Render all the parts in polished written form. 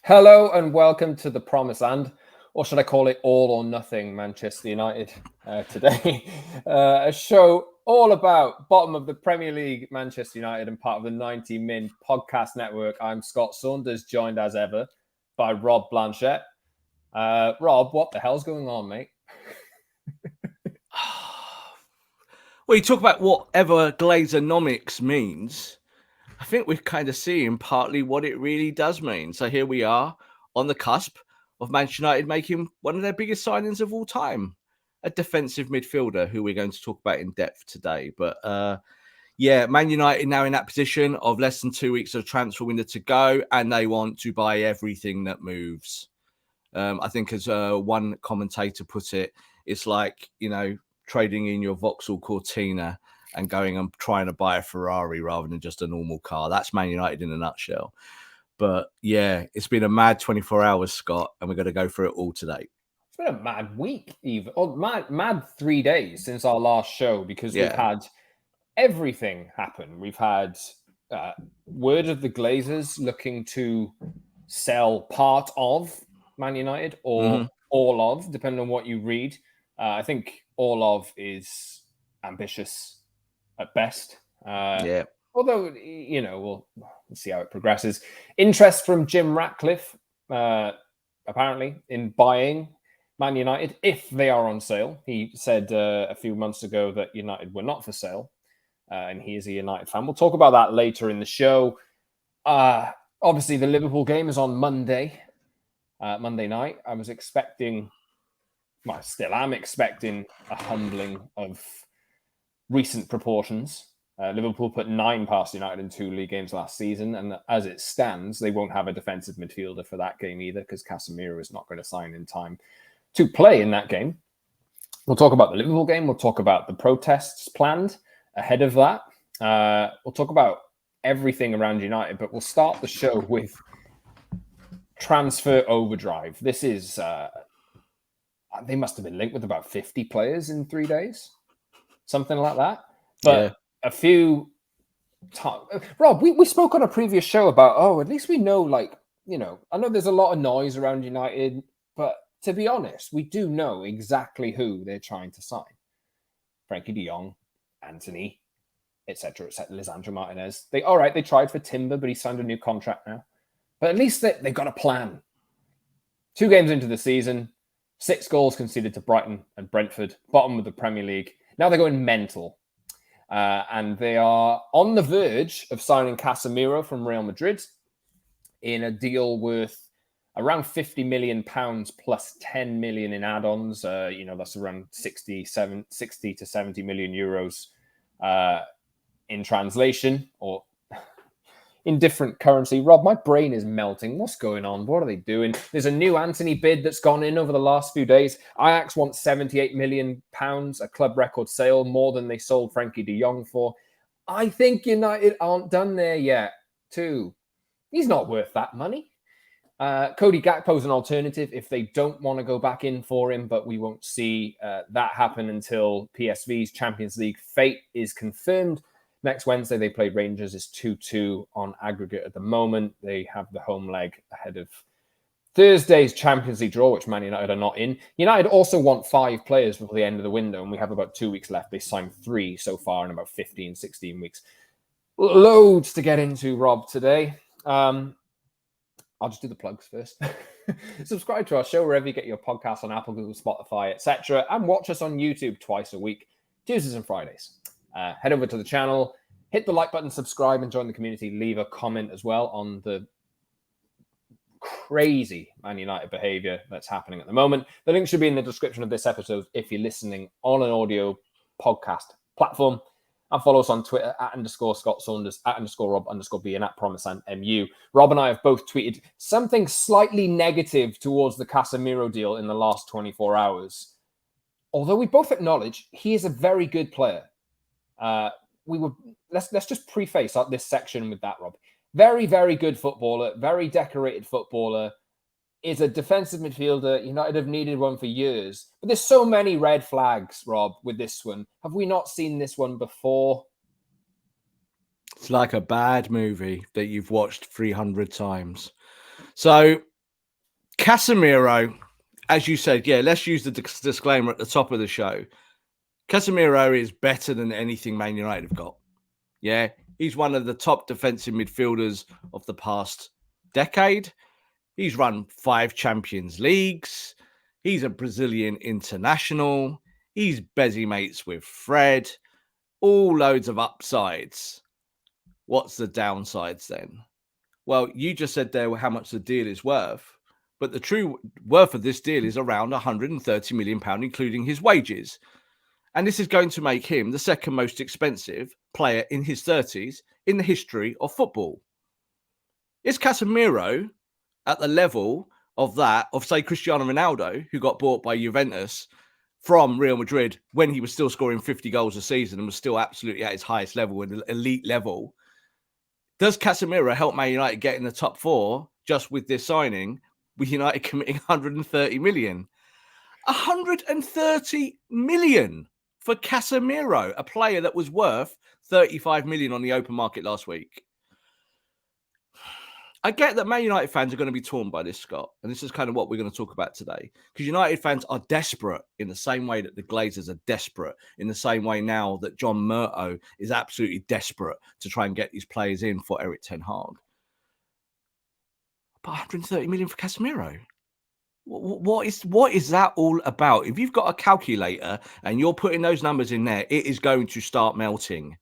Hello and welcome to the Promised Land, or should I call it All or Nothing Manchester United today. A show all about bottom of the Premier League Manchester United and part of the 90 Min podcast network. I'm Scott Saunders, joined as ever by Rob Blanchette. Rob, what the hell's going on, mate? Well, you talk about whatever Glazeronomics means. I think we're kind of seeing partly what it really does mean. So here we are on the cusp of Manchester United making one of their biggest signings of all time, a defensive midfielder who we're going to talk about in depth today. But yeah, Man United now in that position of less than 2 weeks of transfer window to go, and they want to buy everything that moves. I think as one commentator put it, it's like, trading in your Vauxhall Cortina and going and trying to buy a Ferrari rather than just a normal car. That's Man United in a nutshell. But yeah, it's been a mad 24 hours, Scott, and we're going to go through it all today. It's been a mad week, even. Or mad 3 days since our last show because we've had everything happen. We've had word of the Glazers looking to sell part of Man United or all of, depending on what you read. I think all of is ambitious at best. Although, we'll see how it progresses. Interest from Jim Ratcliffe, apparently, in buying Man United if they are on sale. He said a few months ago that United were not for sale, and he is a United fan. We'll talk about that later in the show. Obviously, the Liverpool game is on Monday night. I was expecting, well, I still am expecting a humbling of recent proportions. Liverpool put 9 past United in 2 league games last season, and as it stands, they won't have a defensive midfielder for that game either because Casemiro is not going to sign in time to play in that game. We'll talk about the Liverpool game. We'll talk about the protests planned ahead of that. We'll talk about everything around United, but we'll start the show with transfer overdrive. This is, they must have been linked with about 50 players in 3 days, something like that. But a few times, Rob, we spoke on a previous show about, at least we know, I know there's a lot of noise around United, but to be honest, we do know exactly who they're trying to sign. Frankie de Jong, Antony, etc., Lisandro Martinez. They tried for Timber, but he signed a new contract now. But at least they've got a plan. 2 games into the season, 6 goals conceded to Brighton and Brentford, bottom of the Premier League. Now they're going mental. And they are on the verge of signing Casemiro from Real Madrid in a deal worth around £50 million plus 10 million in add-ons. That's around 60 to 70 million euros in translation or in different currency. Rob, my brain is melting. What's going on? What are they doing? There's a new Antony bid that's gone in over the last few days. Ajax wants £78 million, a club record sale, more than they sold Frankie de Jong for. I think United aren't done there yet, too. He's not worth that money. Cody Gakpo is an alternative if they don't want to go back in for him, but we won't see that happen until PSV's Champions League fate is confirmed. Next Wednesday, they play Rangers. It's 2-2 on aggregate at the moment. They have the home leg ahead of Thursday's Champions League draw, which Man United are not in. United also want 5 players before the end of the window, and we have about 2 weeks left. They signed 3 so far in about 15, 16 weeks. Loads to get into, Rob, today. I'll just do the plugs first. Subscribe to our show wherever you get your podcasts on Apple, Google, Spotify, etc. And watch us on YouTube twice a week, Tuesdays and Fridays. Head over to the channel, hit the like button, subscribe, and join the community. Leave a comment as well on the crazy Man United behavior that's happening at the moment. The link should be in the description of this episode if you're listening on an audio podcast platform. And follow us on Twitter @_Scott Saunders, @_Rob_B, and @PromiseandMU. Rob and I have both tweeted something slightly negative towards the Casemiro deal in the last 24 hours. Although we both acknowledge he is a very good player. Let's just preface this section with that, Rob. Very, very good footballer, very decorated footballer, is a defensive midfielder. United have needed one for years. But there's so many red flags, Rob, with this one. Have we not seen this one before? It's like a bad movie that you've watched 300 times. So Casemiro, as you said, yeah, let's use the disclaimer at the top of the show. Casemiro is better than anything Man United have got. Yeah, he's one of the top defensive midfielders of the past decade. He's run 5 Champions Leagues. He's a Brazilian international. He's busy mates with Fred. All loads of upsides. What's the downsides then? Well, you just said there how much the deal is worth, but the true worth of this deal is around £130 million, including his wages. And this is going to make him the second most expensive player in his 30s in the history of football. Is Casemiro at the level of that, of say Cristiano Ronaldo, who got bought by Juventus from Real Madrid when he was still scoring 50 goals a season and was still absolutely at his highest level, an elite level? Does Casemiro help Man United get in the top 4 just with this signing, with United committing 130 million? 130 million for Casemiro, a player that was worth 35 million on the open market last week. I get that Man United fans are going to be torn by this, Scott, and this is kind of what we're going to talk about today, because United fans are desperate in the same way that the Glazers are desperate, in the same way now that John Murtough is absolutely desperate to try and get these players in for Erik ten Hag. But 130 million for Casemiro. What is that all about? If you've got a calculator and you're putting those numbers in there, it is going to start melting.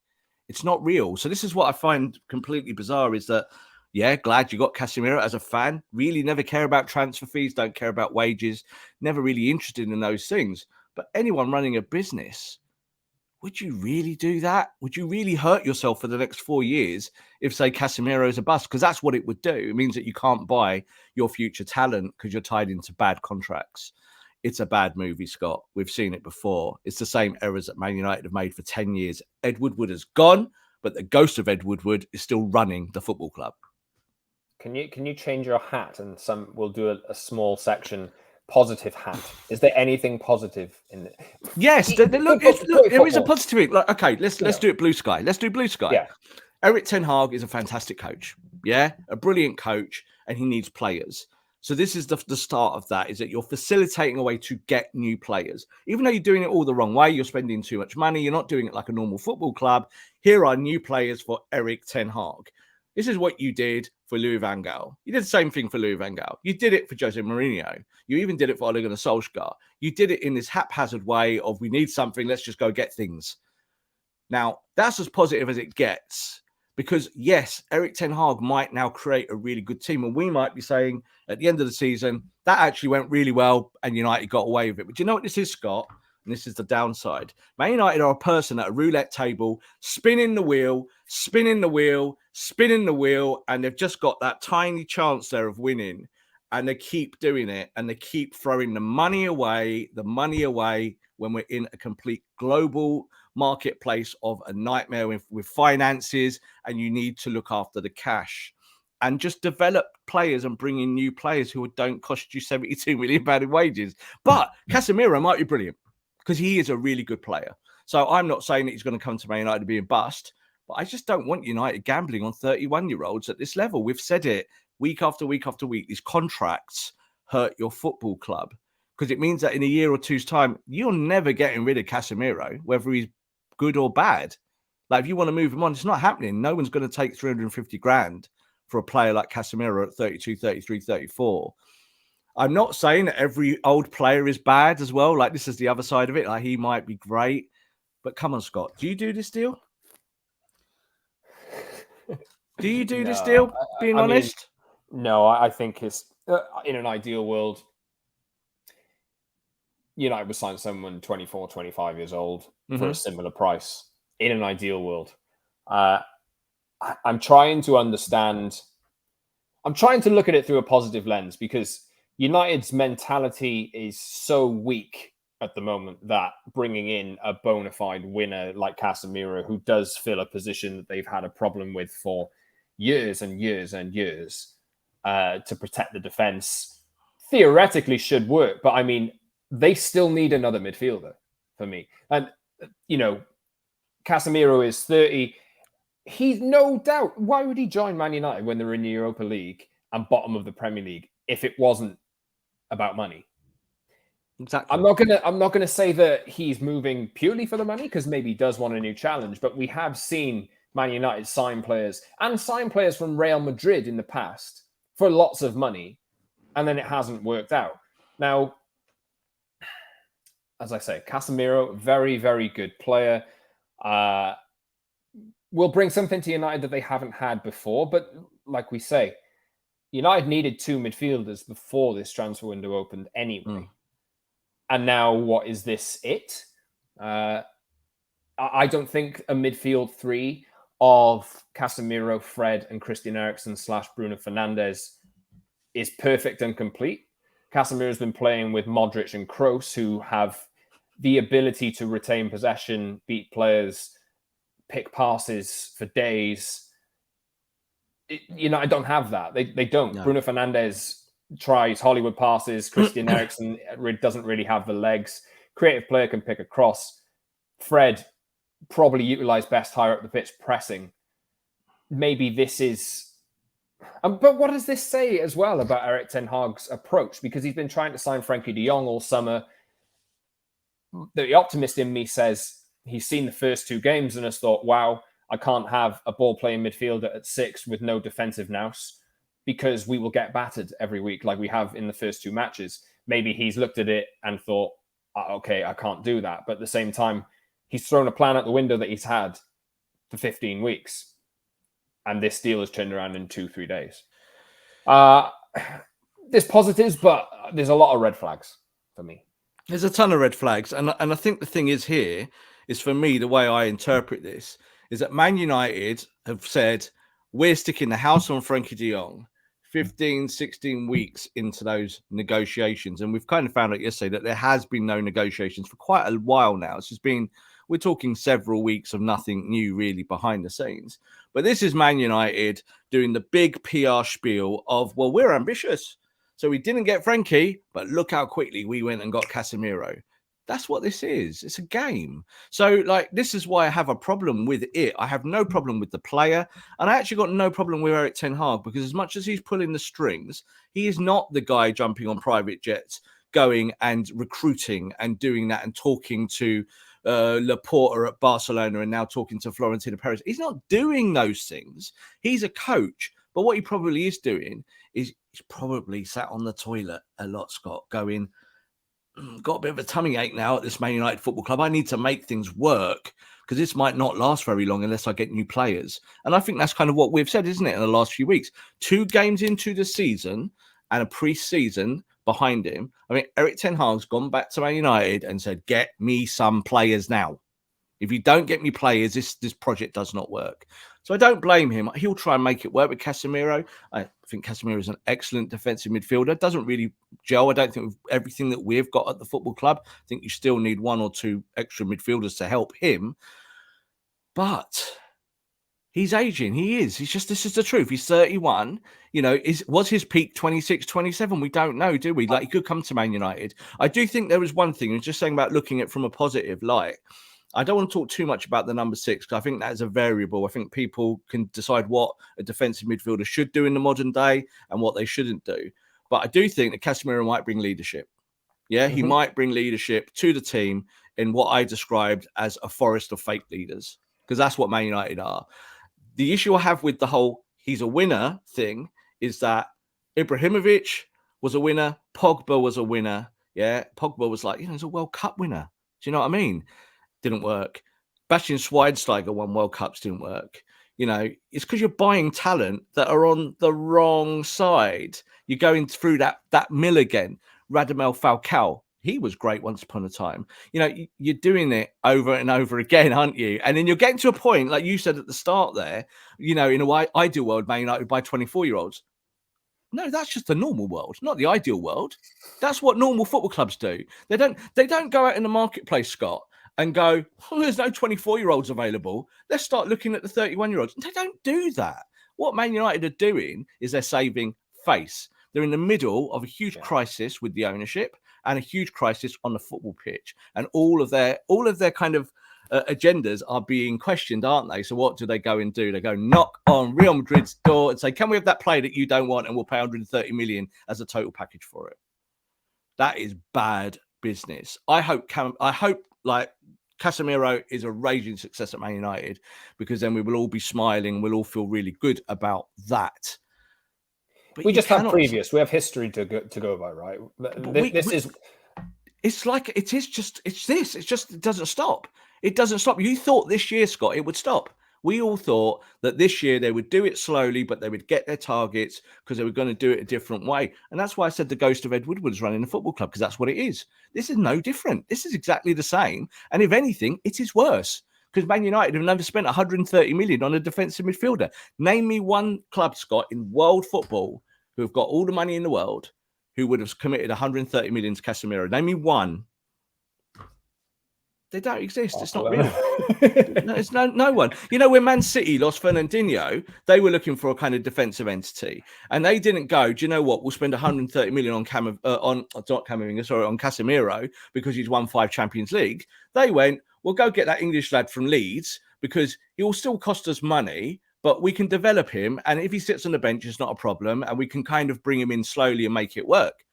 It's not real. So this is what I find completely bizarre, is that, yeah, glad you got Casemiro as a fan. Really never care about transfer fees, don't care about wages, never really interested in those things. But anyone running a business, would you really do that? Would you really hurt yourself for the next 4 years if, say, Casemiro is a bust? Because that's what it would do. It means that you can't buy your future talent because you're tied into bad contracts. It's a bad movie, Scott. We've seen it before. It's the same errors that Man United have made for 10 years. Ed Woodward is gone, but the ghost of Ed Woodward is still running the football club. Can you change your hat, and we'll do a small section positive hat? Is there anything positive in it? Yes, look, there is a positive. Like, okay, let's do it blue sky. Let's do blue sky. Yeah. Erik ten Hag is a fantastic coach. Yeah, a brilliant coach, and he needs players. So this is the start of that, is that you're facilitating a way to get new players. Even though you're doing it all the wrong way, you're spending too much money, you're not doing it like a normal football club. Here are new players for Erik ten Hag. This is what you did for Louis van Gaal. You did the same thing for Louis van Gaal. You did it for Jose Mourinho. You even did it for Ole Gunnar Solskjaer. You did it in this haphazard way of, we need something, let's just go get things. Now, that's as positive as it gets, because yes, Erik ten Hag might now create a really good team, and we might be saying at the end of the season, that actually went really well and United got away with it. But do you know what this is, Scott? And this is the downside. Man United are a person at a roulette table, spinning the wheel, and they've just got that tiny chance there of winning. And they keep doing it, and they keep throwing the money away when we're in a complete global marketplace of a nightmare with finances, and you need to look after the cash. And just develop players and bring in new players who don't cost you £72 million in wages. But Casemiro might be brilliant, because he is a really good player. So I'm not saying that he's going to come to Man United to be a bust, but I just don't want United gambling on 31-year-olds at this level. We've said it week after week after week. These contracts hurt your football club, because it means that in a year or two's time, you're never getting rid of Casemiro, whether he's good or bad. Like, if you want to move him on, it's not happening. No one's going to take 350 grand for a player like Casemiro at 32, 33, 34. I'm not saying that every old player is bad as well. Like, this is the other side of it. Like, he might be great. But come on, Scott. Do you do this deal? Do you do this deal, being honest? No, I think it's in an ideal world, United would sign someone 24, 25 years old for a similar price. In an ideal world. I'm trying to understand. I'm trying to look at it through a positive lens, because United's mentality is so weak at the moment that bringing in a bona fide winner like Casemiro, who does fill a position that they've had a problem with for years and years and years, to protect the defense, theoretically should work. But I mean, they still need another midfielder for me. And, you know, Casemiro is 30. He's no doubt. Why would he join Man United when they're in the Europa League and bottom of the Premier League if it wasn't about money. Exactly. I'm not gonna say that he's moving purely for the money, because maybe he does want a new challenge, but we have seen Man United sign players from Real Madrid in the past for lots of money, and then it hasn't worked out. Now, as I say, Casemiro, very, very good player. Will bring something to United that they haven't had before. But like we say, United needed 2 midfielders before this transfer window opened anyway. And now, what is this? I don't think a midfield 3 of Casemiro, Fred, and Christian Eriksen / Bruno Fernandes is perfect and complete. Casemiro's been playing with Modric and Kroos, who have the ability to retain possession, beat players, pick passes for days. I don't have that. They don't. No. Bruno Fernandes tries Hollywood passes. Christian Eriksen doesn't really have the legs. Creative player can pick a cross. Fred probably utilized best higher up the pitch, pressing. Maybe this is... but what does this say as well about Erik ten Hag's approach? Because he's been trying to sign Frankie de Jong all summer. The optimist in me says he's seen the first 2 games and has thought, wow, I can't have a ball-playing midfielder at 6 with no defensive nous, because we will get battered every week like we have in the first 2 matches. Maybe he's looked at it and thought, okay, I can't do that. But at the same time, he's thrown a plan out the window that he's had for 15 weeks. And this deal has turned around in 2-3 days. There's positives, but there's a lot of red flags for me. There's a ton of red flags. And I think the thing is here is, for me, the way I interpret this is that Man United have said, we're sticking the house on Frankie de Jong 15, 16 weeks into those negotiations. And we've kind of found out yesterday that there has been no negotiations for quite a while now. It's just been, we're talking several weeks of nothing new really behind the scenes. But this is Man United doing the big PR spiel of, well, we're ambitious. So we didn't get Frankie, but look how quickly we went and got Casemiro. That's what this is. It's a game. So, this is why I have a problem with it. I have no problem with the player. And I actually got no problem with Erik ten Hag, because as much as he's pulling the strings, he is not the guy jumping on private jets, going and recruiting and doing that and talking to Laporta at Barcelona and now talking to Florentino Perez. He's not doing those things. He's a coach. But what he probably is doing is he's probably sat on the toilet a lot, Scott, going, got a bit of a tummy ache now at this Man United Football Club. I need to make things work, because this might not last very long unless I get new players. And I think that's kind of what we've said, isn't it, in the last few weeks? 2 games into the season and a pre-season behind him. I mean, Erik ten Hag's gone back to Man United and said, get me some players now. If you don't get me players, this project does not work. So I don't blame him. He'll try and make it work with Casemiro. I think Casemiro is an excellent defensive midfielder. Doesn't really gel, I don't think, with everything that we've got at the football club. I think you still need 1 or 2 extra midfielders to help him. But he's aging. He is. This is the truth. He's 31. Was his peak 26, 27? We don't know, do we? He could come to Man United. I do think there was one thing, and just saying about looking at it from a positive light. I don't want to talk too much about the number 6, because I think that is a variable. I think people can decide what a defensive midfielder should do in the modern day and what they shouldn't do. But I do think that Casemiro might bring leadership. Yeah, he might bring leadership to the team in what I described as a forest of fake leaders, because that's what Man United are. The issue I have with the whole he's a winner thing is that Ibrahimovic was a winner. Pogba was a winner. Yeah, Pogba was he's a World Cup winner. Do you know what I mean? Didn't work. Bastian Schweinsteiger won World Cups, didn't work. It's because you're buying talent that are on the wrong side. You're going through that mill again. Radamel Falcao, he was great once upon a time. You're doing it over and over again, aren't you? And then you're getting to a point, like you said at the start there, in a ideal world, Man United buy 24-year-olds. No, that's just the normal world, not the ideal world. That's what normal football clubs do. They don't go out in the marketplace, Scott, and go, there's no 24-year-olds available. Let's start looking at the 31-year-olds. They don't do that. What Man United are doing is they're saving face. They're in the middle of a huge crisis with the ownership and a huge crisis on the football pitch. And all of their kind of agendas are being questioned, aren't they? So what do they go and do? They go knock on Real Madrid's door and say, can we have that player that you don't want? And we'll pay 130 million as a total package for it. That is bad business. I hope like Casemiro is a raging success at Man United, because then we will all be smiling. We'll all feel really good about that. But we just have previous. We have history to go by, right? It's like it just it doesn't stop. It doesn't stop. You thought this year, Scott, it would stop. We all thought that this year they would do it slowly, but they would get their targets because they were going to do it a different way. And that's why I said the ghost of Ed Woodward's running the football club, because that's what it is. This is no different. This is exactly the same. And if anything, it is worse, because Man United have never spent 130 million on a defensive midfielder. Name me one club, Scott, in world football who have got all the money in the world who would have committed 130 million to Casemiro. Name me one. They don't exist. It's not real. No, it's no one. You know, when Man City lost Fernandinho, they were looking for a kind of defensive entity, and they didn't go, do you know what? We'll spend 130 million on Casemiro because he's won 5 Champions League. They went, we'll go get that English lad from Leeds because he will still cost us money, but we can develop him, and if he sits on the bench, it's not a problem, and we can kind of bring him in slowly and make it work.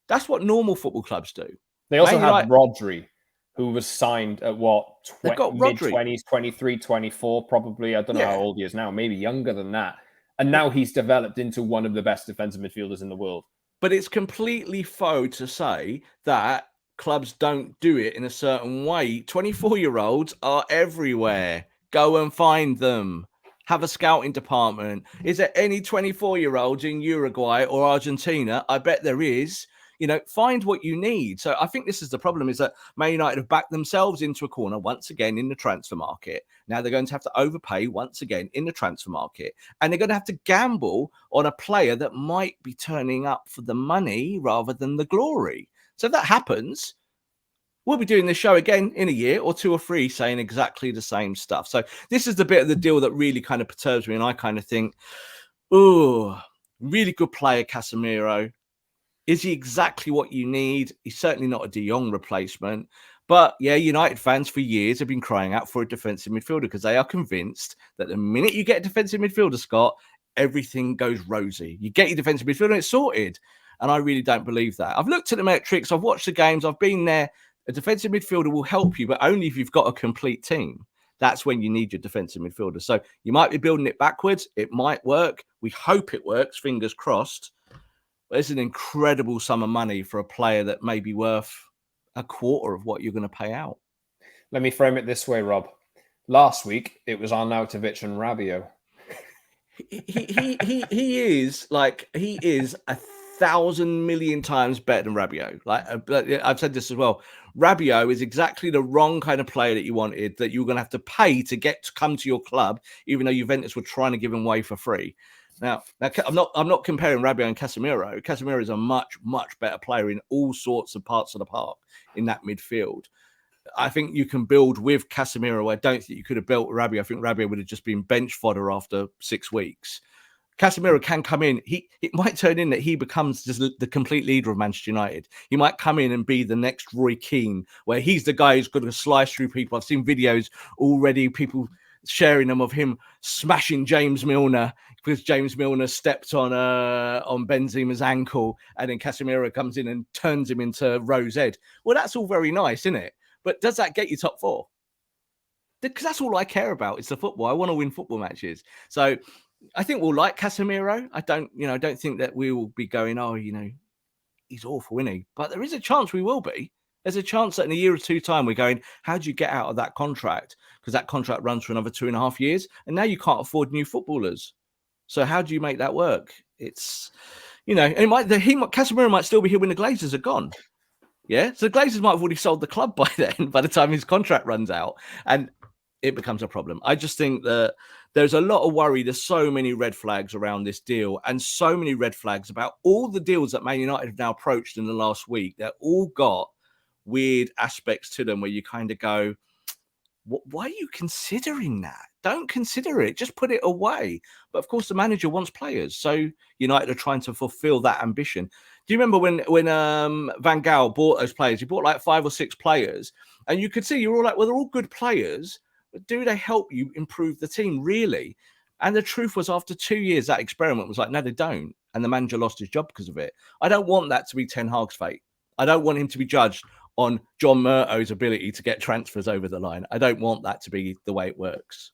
That's what normal football clubs do. They also have Rodri, who was signed at mid-20s, 23, 24, probably. I don't know how old he is now, maybe younger than that. And now he's developed into one of the best defensive midfielders in the world. But it's completely faux to say that clubs don't do it in a certain way. 24-year-olds are everywhere. Go and find them. Have a scouting department. Is there any 24-year-olds in Uruguay or Argentina? I bet there is. You know, find what you need. So I think this is the problem, is that Man United have backed themselves into a corner once again in the transfer market. Now they're going to have to overpay once again in the transfer market. And they're going to have to gamble on a player that might be turning up for the money rather than the glory. So if that happens, we'll be doing this show again in a year or 2 or 3 saying exactly the same stuff. So this is the bit of the deal that really kind of perturbs me. And I kind of think, oh, really good player, Casemiro. Is he exactly what you need? He's certainly not a De Jong replacement. But yeah, United fans for years have been crying out for a defensive midfielder because they are convinced that the minute you get a defensive midfielder, Scott, everything goes rosy. You get your defensive midfielder and it's sorted. And I really don't believe that. I've looked at the metrics. I've watched the games. I've been there. A defensive midfielder will help you, but only if you've got a complete team. That's when you need your defensive midfielder. So you might be building it backwards. It might work. We hope it works. Fingers crossed. But it's an incredible sum of money for a player that may be worth a quarter of what you're going to pay out. Let me frame it this way, Rob. Last week, it was Arnautovic and Rabiot. He is 1,000 million times better than Rabiot. Like I've said this as well. Rabiot is exactly the wrong kind of player that you wanted, that you're going to have to pay to get to come to your club, even though Juventus were trying to give him away for free. Now, I'm not comparing Rabiot and Casemiro. Casemiro is a much, much better player in all sorts of parts of the park in that midfield. I think you can build with Casemiro. I don't think you could have built Rabiot. I think Rabiot would have just been bench fodder after 6 weeks. Casemiro can come in. It might turn in that he becomes just the complete leader of Manchester United. He might come in and be the next Roy Keane, where he's the guy who's going to slice through people. I've seen videos already, people sharing them of him smashing James Milner because James Milner stepped on Benzema's ankle, and then Casemiro comes in and turns him into Rose Ed. Well, that's all very nice, isn't it? But does that get you top 4? Because that's all I care about. It's the football. I want to win football matches. So I think we'll like Casemiro. I don't think that we will be going, he's awful, isn't he? But there is a chance we will be. There's a chance that in a year or 2 time, we're going, how do you get out of that contract? Because that contract runs for another 2.5 years. And now you can't afford new footballers. So how do you make that work? It's, Casemiro might still be here when the Glazers are gone. Yeah. So the Glazers might have already sold the club by then, by the time his contract runs out. And it becomes a problem. I just think that there's a lot of worry. There's so many red flags around this deal, and so many red flags about all the deals that Man United have now approached in the last week. They're all got weird aspects to them where you kind of go, why are you considering that? Don't consider it. Just put it away. But of course, the manager wants players. So United are trying to fulfill that ambition. Do you remember when Van Gaal bought those players? He bought like 5 or 6 players, and you could see you're all like, well, they're all good players, but do they help you improve the team, really? And the truth was, after 2 years, that experiment was like, no, they don't. And the manager lost his job because of it. I don't want that to be Ten Hag's fate. I don't want him to be judged on John Murto's ability to get transfers over the line. I don't want that to be the way it works.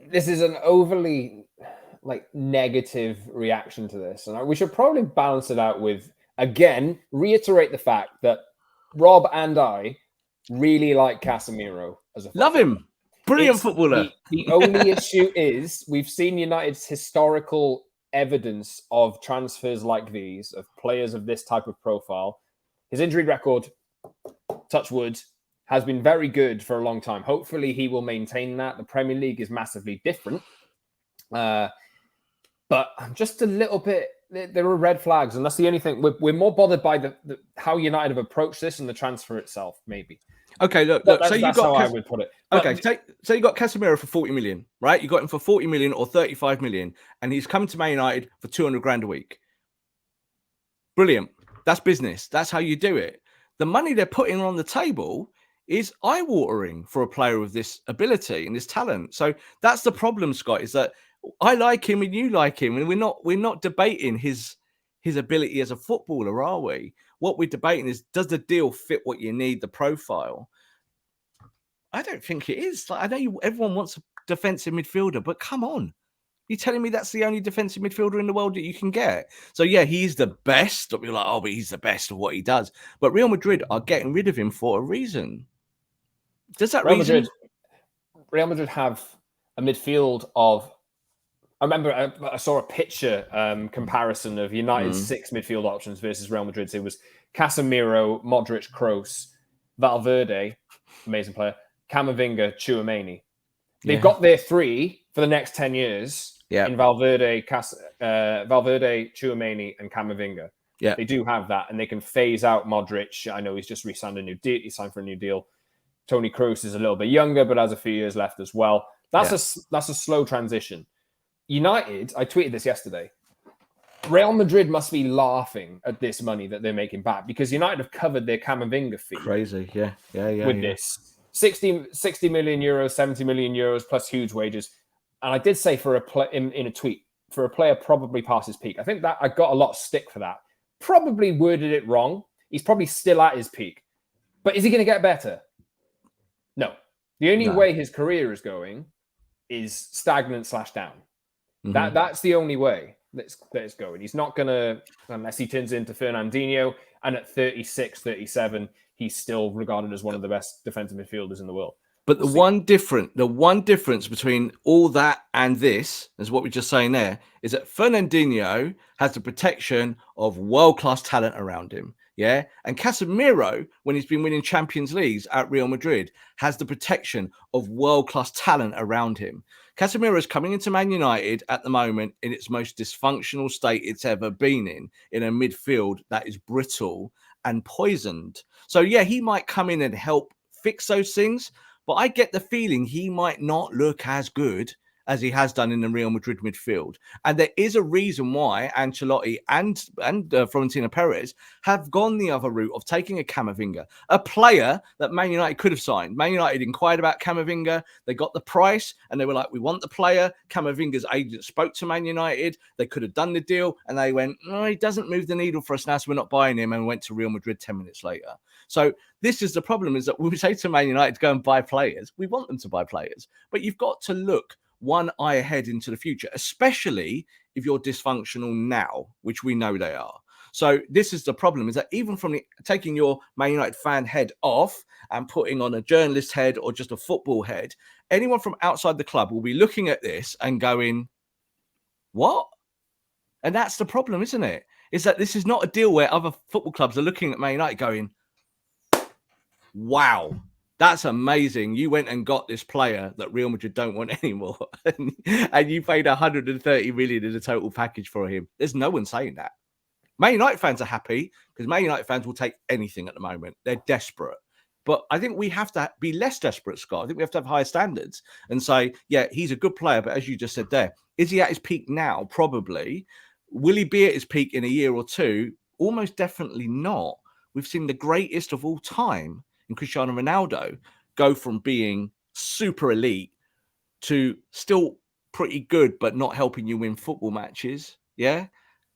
This is an overly negative reaction to this. And we should probably balance it out with, again, reiterate the fact that Rob and I really like Casemiro as a footballer. Love him. Brilliant footballer. The only issue is we've seen United's historical evidence of transfers like these, of players of this type of profile. His injury record, touch wood, has been very good for a long time. Hopefully he will maintain that. The Premier League is massively different. But I'm just a little bit, there are red flags. And that's the only thing. We're more bothered by the how United have approached this and the transfer itself, maybe. Okay, look. So you got how I would put it. Okay, so you got Casemiro for 40 million, right? You got him for 40 million or 35 million, and he's coming to Man United for 200 grand a week. Brilliant. That's business. That's how you do it. The money they're putting on the table is eye-watering for a player of this ability and this talent. So that's the problem, Scott, is that I like him and you like him, and we're not debating his ability as a footballer, are we? What we're debating is, does the deal fit what you need, the profile? I don't think it is. I know everyone wants a defensive midfielder, but come on. You're telling me that's the only defensive midfielder in the world that you can get? So, yeah, he's the best. Don't be like, oh, but he's the best of what he does. But Real Madrid are getting rid of him for a reason. Does that Real Madrid have a midfield of... I remember I saw a picture comparison of United's 6 midfield options versus Real Madrid's. It was Casemiro, Modric, Kroos, Valverde, amazing player, Camavinga, Tchouaméni. They've got their 3 for the next 10 years in Valverde, Tchouaméni, and Camavinga. Yeah, they do have that, and they can phase out Modric. I know he's just re-signed a new deal. He signed for a new deal. Toni Kroos is a little bit younger, but has a few years left as well. That's a slow transition. United, I tweeted this yesterday. Real Madrid must be laughing at this money that they're making back, because United have covered their Camavinga fee. Crazy, yeah. With this 60 million euros, 70 million euros plus huge wages. And I did say in a tweet, for a player probably past his peak. I think that I got a lot of stick for that. Probably worded it wrong. He's probably still at his peak. But is he going to get better? No. The only way his career is going is stagnant / down. Mm-hmm. That's the only way that it's going. He's not going to, unless he turns into Fernandinho, and at 36, 37, he's still regarded as one of the best defensive midfielders in the world. But the one difference between all that and this, is what we're just saying there, is that Fernandinho has the protection of world-class talent around him. Yeah. And Casemiro, when he's been winning Champions Leagues at Real Madrid, has the protection of world-class talent around him. Casemiro is coming into Man United at the moment in its most dysfunctional state it's ever been in a midfield that is brittle and poisoned. So, yeah, he might come in and help fix those things, but I get the feeling he might not look as good as he has done in the Real Madrid midfield. And there is a reason why Ancelotti and Florentino Perez have gone the other route of taking a Camavinga, a player that Man United could have signed. Man United inquired about Camavinga. They got the price and they were like, we want the player. Camavinga's agent spoke to Man United. They could have done the deal. And they went, no, he doesn't move the needle for us now, so we're not buying him. And went to Real Madrid 10 minutes later. So this is the problem, is that when we say to Man United to go and buy players, we want them to buy players. But you've got to look one eye ahead into the future, especially if you're dysfunctional now, which we know they are. So this is the problem, is that even from taking your Man United fan head off and putting on a journalist head or just a football head, anyone from outside the club will be looking at this and going, what? And that's the problem, isn't it? Is that this is not a deal where other football clubs are looking at Man United going, wow, that's amazing. You went and got this player that Real Madrid don't want anymore. And you paid 130 million in a total package for him. There's no one saying that. Man United fans are happy because Man United fans will take anything at the moment. They're desperate. But I think we have to be less desperate, Scott. I think we have to have higher standards and say, yeah, he's a good player. But as you just said there, is he at his peak now? Probably. Will he be at his peak in a year or two? Almost definitely not. We've seen the greatest of all time in Cristiano Ronaldo go from being super elite to still pretty good, but not helping you win football matches. Yeah.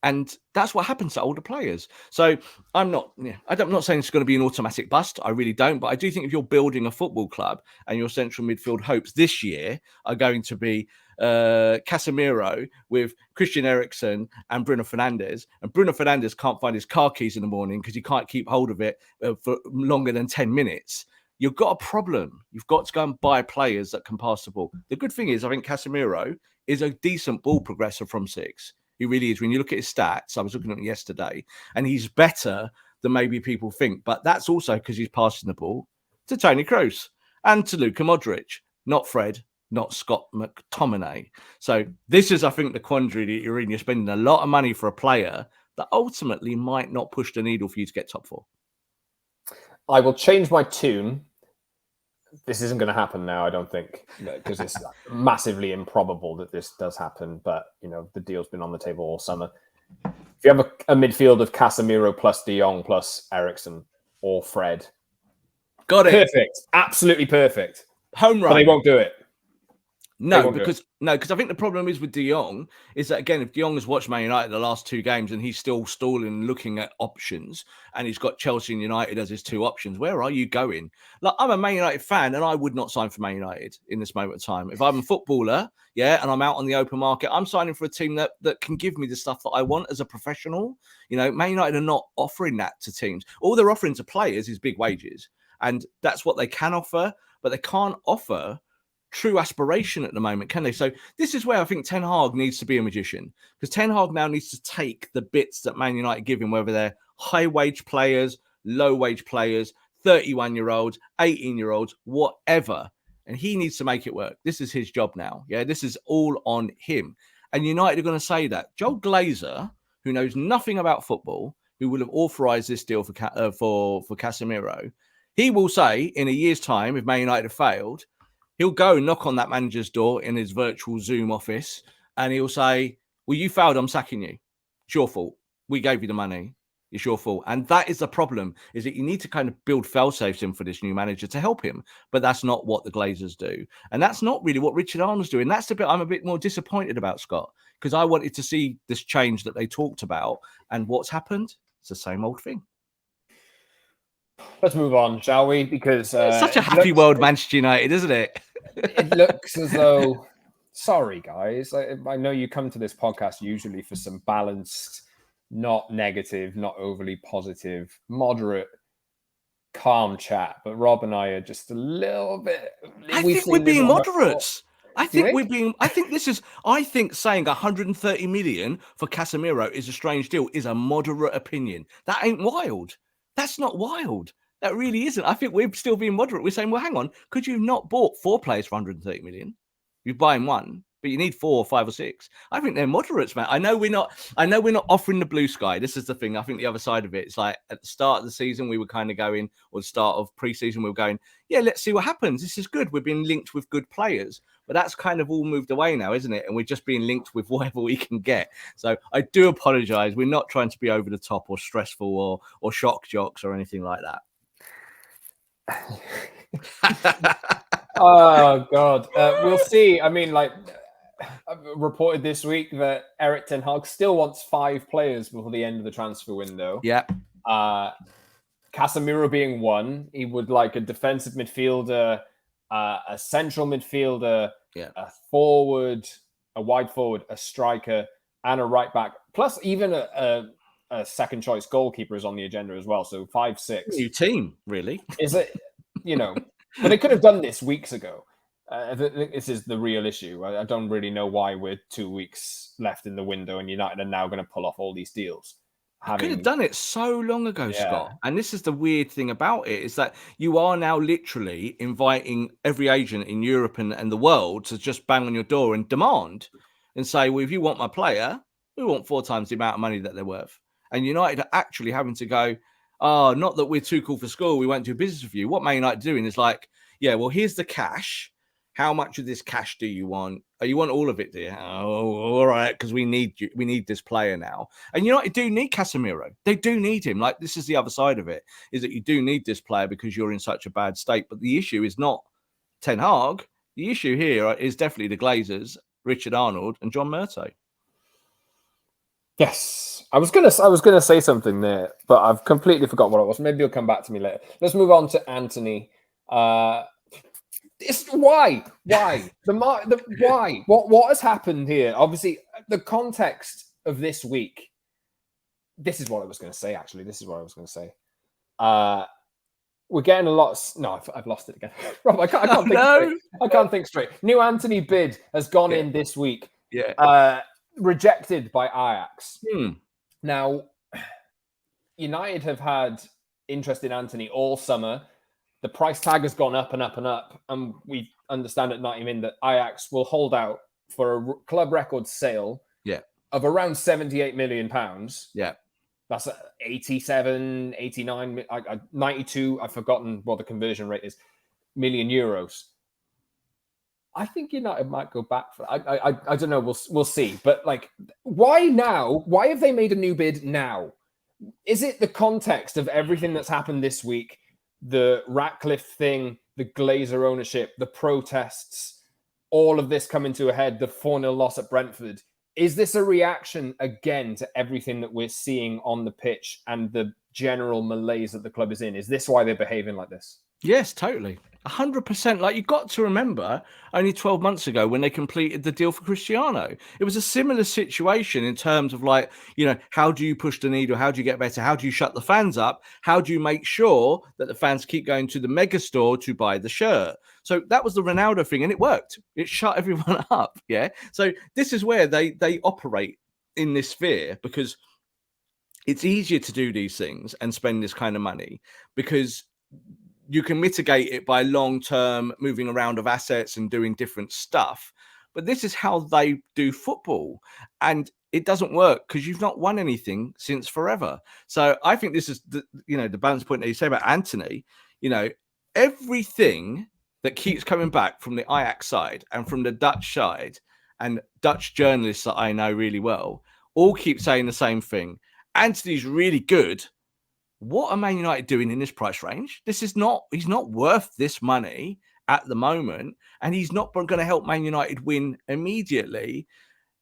And that's what happens to older players. So I'm not saying it's going to be an automatic bust. I really don't. But I do think if you're building a football club and your central midfield hopes this year are going to be Casemiro with Christian Eriksen and Bruno Fernandes, and Bruno Fernandes can't find his car keys in the morning because he can't keep hold of it for longer than 10 minutes, you've got a problem. You've got to go and buy players that can pass the ball. The good thing is, I think Casemiro is a decent ball progressor from 6. He really is. When you look at his stats, I was looking at him yesterday, and he's better than maybe people think. But that's also because he's passing the ball to Toni Kroos and to Luka Modric, not Fred, not Scott McTominay. So this is, I think, the quandary that you're in. You're spending a lot of money for a player that ultimately might not push the needle for you to get top 4. I will change my tune. This isn't going to happen now, I don't think, because it's massively improbable that this does happen. But, the deal's been on the table all summer. If you have a midfield of Casemiro plus De Jong plus Eriksen or Fred. Got it. Perfect. Absolutely perfect. Home run. But they won't do it. No, because I think the problem is with De Jong is that, again, if De Jong has watched Man United the last 2 games and he's still stalling and looking at options and he's got Chelsea and United as his 2 options, where are you going? Like, I'm a Man United fan and I would not sign for Man United in this moment of time. If I'm a footballer, and I'm out on the open market, I'm signing for a team that can give me the stuff that I want as a professional. Man United are not offering that to teams. All they're offering to players is big wages. And that's what they can offer, but they can't offer true aspiration at the moment, can they? So this is where I think Ten Hag needs to be a magician, because Ten Hag now needs to take the bits that Man United give him, whether they're high wage players, low wage players, 31-year-olds, 18-year-olds, whatever, and he needs to make it work. This is his job now. This is all on him. And United are going to say that. Joel Glazer, who knows nothing about football, who will have authorized this deal for Casemiro, he will say in a year's time, if Man United have failed, he'll go and knock on that manager's door in his virtual Zoom office and he'll say, well, you failed, I'm sacking you. It's your fault. We gave you the money. It's your fault. And that is the problem, is that you need to kind of build fail-safes in for this new manager to help him. But that's not what the Glazers do. And that's not really what Richard Arnold's doing. That's the bit I'm a bit more disappointed about, Scott, because I wanted to see this change that they talked about. And what's happened? It's the same old thing. Let's move on, shall we? Because it's such a happy world, Manchester United, isn't it? It looks as though, sorry guys, I know you come to this podcast usually for some balanced, not negative, not overly positive, moderate, calm chat, but Rob and I are just a little bit. I think we're being moderates. I think saying 130 million for Casemiro is a strange deal is a moderate opinion. That ain't wild. That's not wild. That really isn't. I think we're still being moderate. We're saying, well, hang on, could you have not bought 4 players for 130 million? You're buying 1, but you need 4 or 5 or 6. I think they're moderates, man. I know we're not offering the blue sky. This is the thing. I think the other side of it is like at the start of the season, we were kind of going, or the start of pre-season, we were going, yeah, let's see what happens. This is good. We're being linked with good players. But that's kind of all moved away now, isn't it? And we're just being linked with whatever we can get. So I do apologize. We're not trying to be over the top or stressful or shock jocks or anything like that. Oh God, we'll see. I mean, like reported this week that Erik ten Hag still wants 5 players before the end of the transfer window. Yeah. Casemiro being 1. He would like a defensive midfielder, a central midfielder, a forward, a wide forward, a striker, and a right back. Plus, even a second choice goalkeeper is on the agenda as well. So 5, 6. New team, really? Is it? But they could have done this weeks ago. This is the real issue. I don't really know why we're 2 weeks left in the window and United are now going to pull off all these deals. Could have done it so long ago, Scott. And this is the weird thing about it, is that you are now literally inviting every agent in Europe and the world to just bang on your door and demand and say, well, if you want my player, we want 4 times the amount of money that they're worth. And United are actually having to go, oh, not that we're too cool for school, we won't do business with you. What Man United doing is like, yeah, well, here's the cash. How much of this cash do you want? Oh, you want all of it, dear? Oh, all right, because we need you. We need this player now. And United do need Casemiro. They do need him. Like, this is the other side of it, is that you do need this player because you're in such a bad state. But the issue is not Ten Hag. The issue here is definitely the Glazers, Richard Arnold, and John Murtough. Yes. I was gonna say something there, but I've completely forgot what it was. Maybe you'll come back to me later. Let's move on to Antony. Why? Why? Why? What has happened here? Obviously, the context of this week. This is what I was going to say. Actually, this is what I was going to say. We're getting a lot. No, I've lost it again. Rob, I can't think straight. I can't think straight. New Antony bid has gone in this week. Yeah. Rejected by Ajax. Now, United have had interest in Antony all summer. The price tag has gone up and up and up. And we understand at 90 Min that Ajax will hold out for a club record sale of around £78 million. Yeah. That's 87, 89, 92. I've forgotten what the conversion rate is. Million euros. I think United might go back for. I don't know. We'll see. But like, why now? Why have they made a new bid now? Is it the context of everything that's happened this week? The Ratcliffe thing, the Glazer ownership, the protests, all of this coming to a head. The 4-0 loss at Brentford. Is this a reaction again to everything that we're seeing on the pitch and the general malaise that the club is in? Is this why they're behaving like this? Yes, totally. 100%. Like, you got to remember only 12 months ago when they completed the deal for Cristiano. It was a similar situation in terms of like, how do you push the needle? How do you get better? How do you shut the fans up? How do you make sure that the fans keep going to the mega store to buy the shirt? So that was the Ronaldo thing, and it worked. It shut everyone up. Yeah. So this is where they operate in this sphere, because it's easier to do these things and spend this kind of money because you can mitigate it by long-term moving around of assets and doing different stuff. But this is how they do football. And it doesn't work because you've not won anything since forever. So I think this is the balance point that you say about Antony. Everything that keeps coming back from the Ajax side and from the Dutch side, and Dutch journalists that I know really well, all keep saying the same thing. Antony's really good. What are Man United doing in this price range? He's not worth this money at the moment, and he's not going to help Man United win immediately.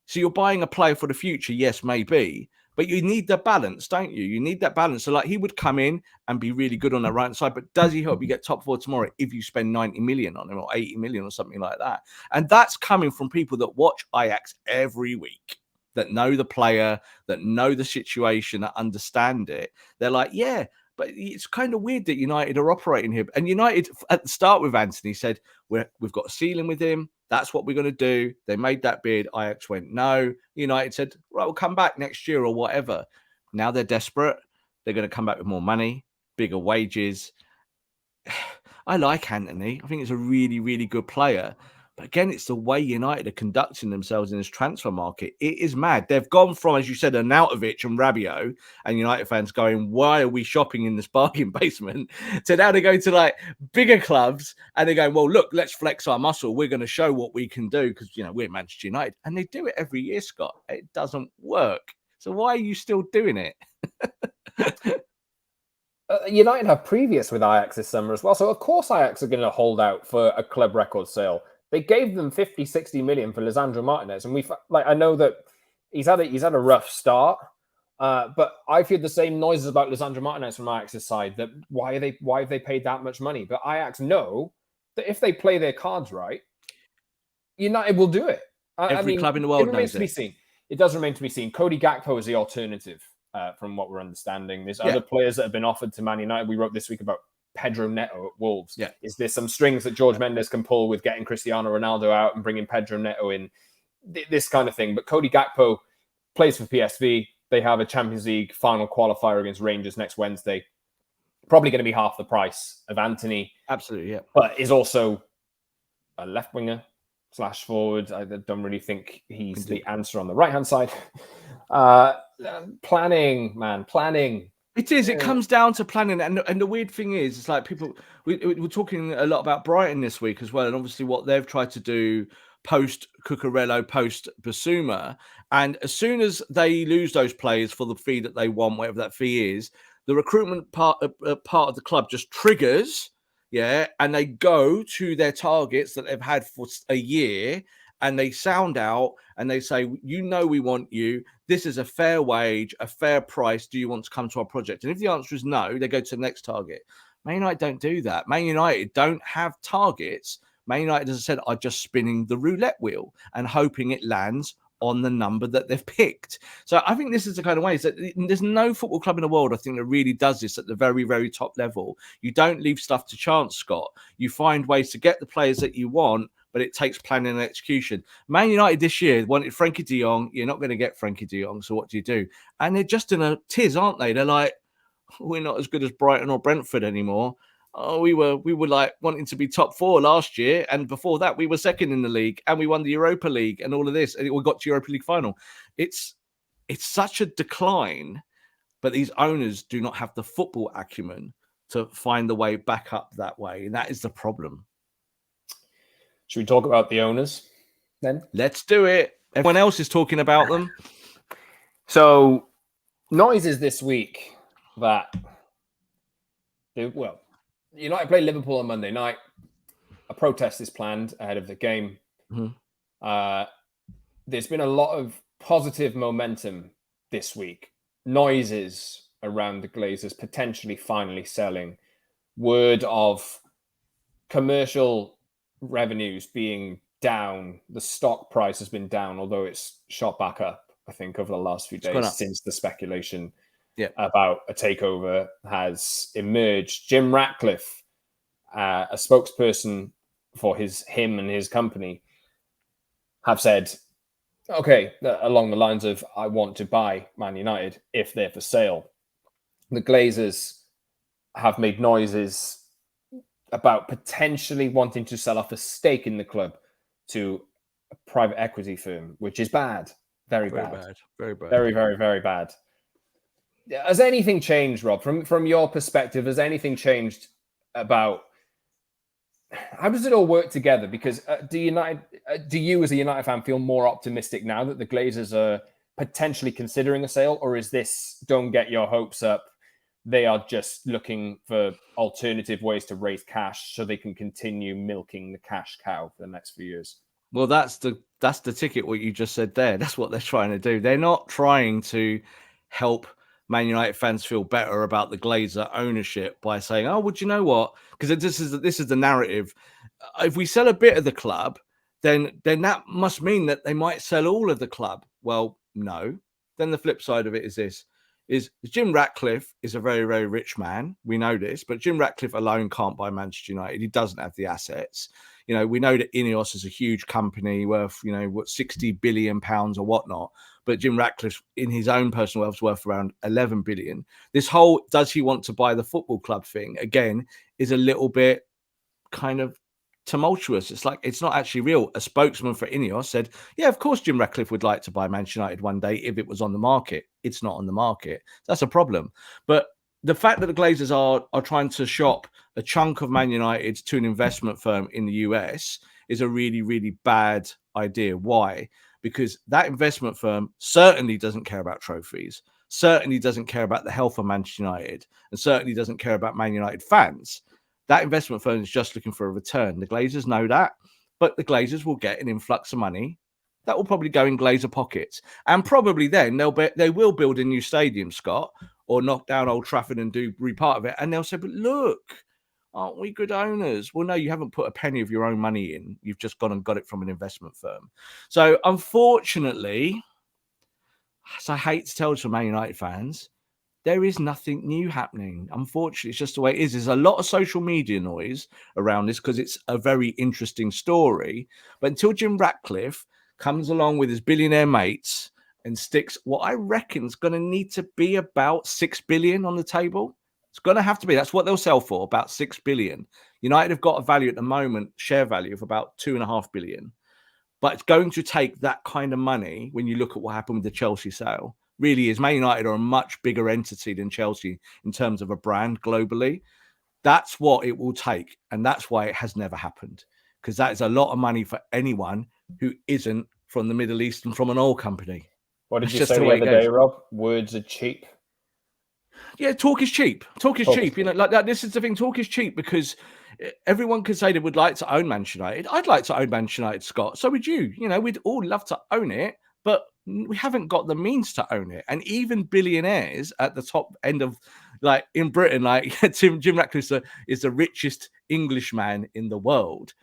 So you're buying a player for the future, yes, maybe, but you need the balance, don't you? You need that balance. So like, he would come in and be really good on the right side, but does he help you get top 4 tomorrow if you spend 90 million on him or 80 million or something like that? And that's coming from people that watch Ajax every week, that know the player, that know the situation, that understand it. They're like, yeah, but it's kind of weird that United are operating here. And United, at the start with Antony, said, we've got a ceiling with him. That's what we're going to do. They made that bid. Ajax went, no. United said, right, we'll come back next year or whatever. Now they're desperate. They're going to come back with more money, bigger wages. I like Antony. I think he's a really, really good player. But again, it's the way United are conducting themselves in this transfer market. It is mad. They've gone from, as you said, Arnautovic and Rabiot, and United fans going, why are we shopping in this bargain basement? To now they go to like bigger clubs and they're going, well, look, let's flex our muscle. We're going to show what we can do because, we're Manchester United. And they do it every year, Scott. It doesn't work. So why are you still doing it? United have previous with Ajax this summer as well. So, of course, Ajax are going to hold out for a club record sale. They gave them 50, 60 million for Lisandro Martinez. And I know that he's had a rough start, but I've heard the same noises about Lisandro Martinez from Ajax's side, that why have they paid that much money? But Ajax know that if they play their cards right, United will do it. Every club in the world knows it. It does remain to be seen. Cody Gakpo is the alternative, from what we're understanding. There's other players that have been offered to Man United. We wrote this week about Pedro Neto at Wolves. Yeah. Is there some strings that George Mendes can pull with getting Cristiano Ronaldo out and bringing Pedro Neto in? This kind of thing. But Cody Gakpo plays for PSV. They have a Champions League final qualifier against Rangers next Wednesday. Probably going to be half the price of Antony. Absolutely, yeah. But is also a left winger / forward. I don't really think he's the answer on the right-hand side. Planning. It is. It comes down to planning. And the weird thing is, it's like people, we're talking a lot about Brighton this week as well. And obviously what they've tried to do post Cucurella, post Basuma. And as soon as they lose those players for the fee that they want, whatever that fee is, the recruitment part of the club just triggers. Yeah. And they go to their targets that they've had for a year and they sound out and they say, we want you. This is a fair wage, a fair price. Do you want to come to our project? And if the answer is no, they go to the next target. Man United don't do that. Man United don't have targets. Man United, as I said, are just spinning the roulette wheel and hoping it lands on the number that they've picked. So I think this is the kind of way that there's no football club in the world, I think, that really does this at the very, very top level. You don't leave stuff to chance, Scott. You find ways to get the players that you want, but it takes planning and execution. Man United this year wanted Frankie de Jong. You're not going to get Frankie de Jong, so what do? And they're just in a tiz, aren't they? They're like, we're not as good as Brighton or Brentford anymore. Oh, we were like wanting to be top 4 last year, and before that we were second in the league, and we won the Europa League and all of this, and we got to Europa League final. It's such a decline, but these owners do not have the football acumen to find the way back up that way, and that is the problem. Should we talk about the owners then? Let's do it. Everyone else is talking about them. So, noises this week that United play Liverpool on Monday night. A protest is planned ahead of the game. Mm-hmm. There's been a lot of positive momentum this week. Noises around the Glazers potentially finally selling. Word of commercial revenues being down. The stock price has been down, although it's shot back up, I think, over the last few days since the speculation about a takeover has emerged. Jim Ratcliffe, a spokesperson for him and his company, have said, okay, along the lines of, I want to buy Man United if they're for sale. The Glazers have made noises about potentially wanting to sell off a stake in the club to a private equity firm, which is bad. Very bad. Very bad. Very, very, very bad. Has anything changed, Rob? From your perspective, has anything changed about how does it all work together? Because do you as a United fan feel more optimistic now that the Glazers are potentially considering a sale, or is this don't get your hopes up? They are just looking for alternative ways to raise cash so they can continue milking the cash cow for the next few years. Well, that's the ticket, what you just said there. That's what they're trying to do. They're not trying to help Man United fans feel better about the Glazer ownership by saying, oh, well, do you know what? Because this is the narrative. If we sell a bit of the club, then that must mean that they might sell all of the club. Well, no. Then the flip side of it is this. Is Jim Ratcliffe is a very, very rich man. We know this, but Jim Ratcliffe alone can't buy Manchester United. He doesn't have the assets. You know, we know that Ineos is a huge company worth, what, 60 billion pounds or whatnot. But Jim Ratcliffe, in his own personal wealth, is worth around 11 billion. This whole, does he want to buy the football club thing, again, is a little bit kind of tumultuous. It's like, it's not actually real. A spokesman for Ineos said, yeah, of course Jim Ratcliffe would like to buy Manchester United one day if it was on the market. It's not on the market. That's a problem. But the fact that the Glazers are trying to shop a chunk of Man United to an investment firm in the US is a really, really bad idea. Why? Because that investment firm certainly doesn't care about trophies, certainly doesn't care about the health of Manchester United, and certainly doesn't care about Man United fans. That investment firm is just looking for a return. The Glazers know that, but the Glazers will get an influx of money that will probably go in Glazer pockets. And probably then they will build a new stadium, Scott, or knock down Old Trafford and do re-part of it. And they'll say, but look, aren't we good owners? Well, no, you haven't put a penny of your own money in. You've just gone and got it from an investment firm. So unfortunately, as I hate to tell to Man United fans, there is nothing new happening. Unfortunately, it's just the way it is. There's a lot of social media noise around this because it's a very interesting story. But until Jim Ratcliffe comes along with his billionaire mates and sticks what I reckon is going to need to be about 6 billion on the table, it's going to have to be. That's what they'll sell for, about 6 billion. United have got a value at the moment, share value of about 2.5 billion. But it's going to take that kind of money when you look at what happened with the Chelsea sale. Really is. Man United are a much bigger entity than Chelsea in terms of a brand globally. That's what it will take. And that's why it has never happened. Because that is a lot of money for anyone who isn't from the Middle East and from an oil company. What did you say the other day, Rob? Words are cheap. Yeah, talk is cheap. Talk is cheap. You know, like that. This is the thing. Talk is cheap because everyone could say they would like to own Manchester United. I'd like to own Manchester United, Scott. So would you. You know, we'd all love to own it, but we haven't got the means to own it. And even billionaires at the top end of, like in Britain, like Jim Ratcliffe is the richest Englishman in the world.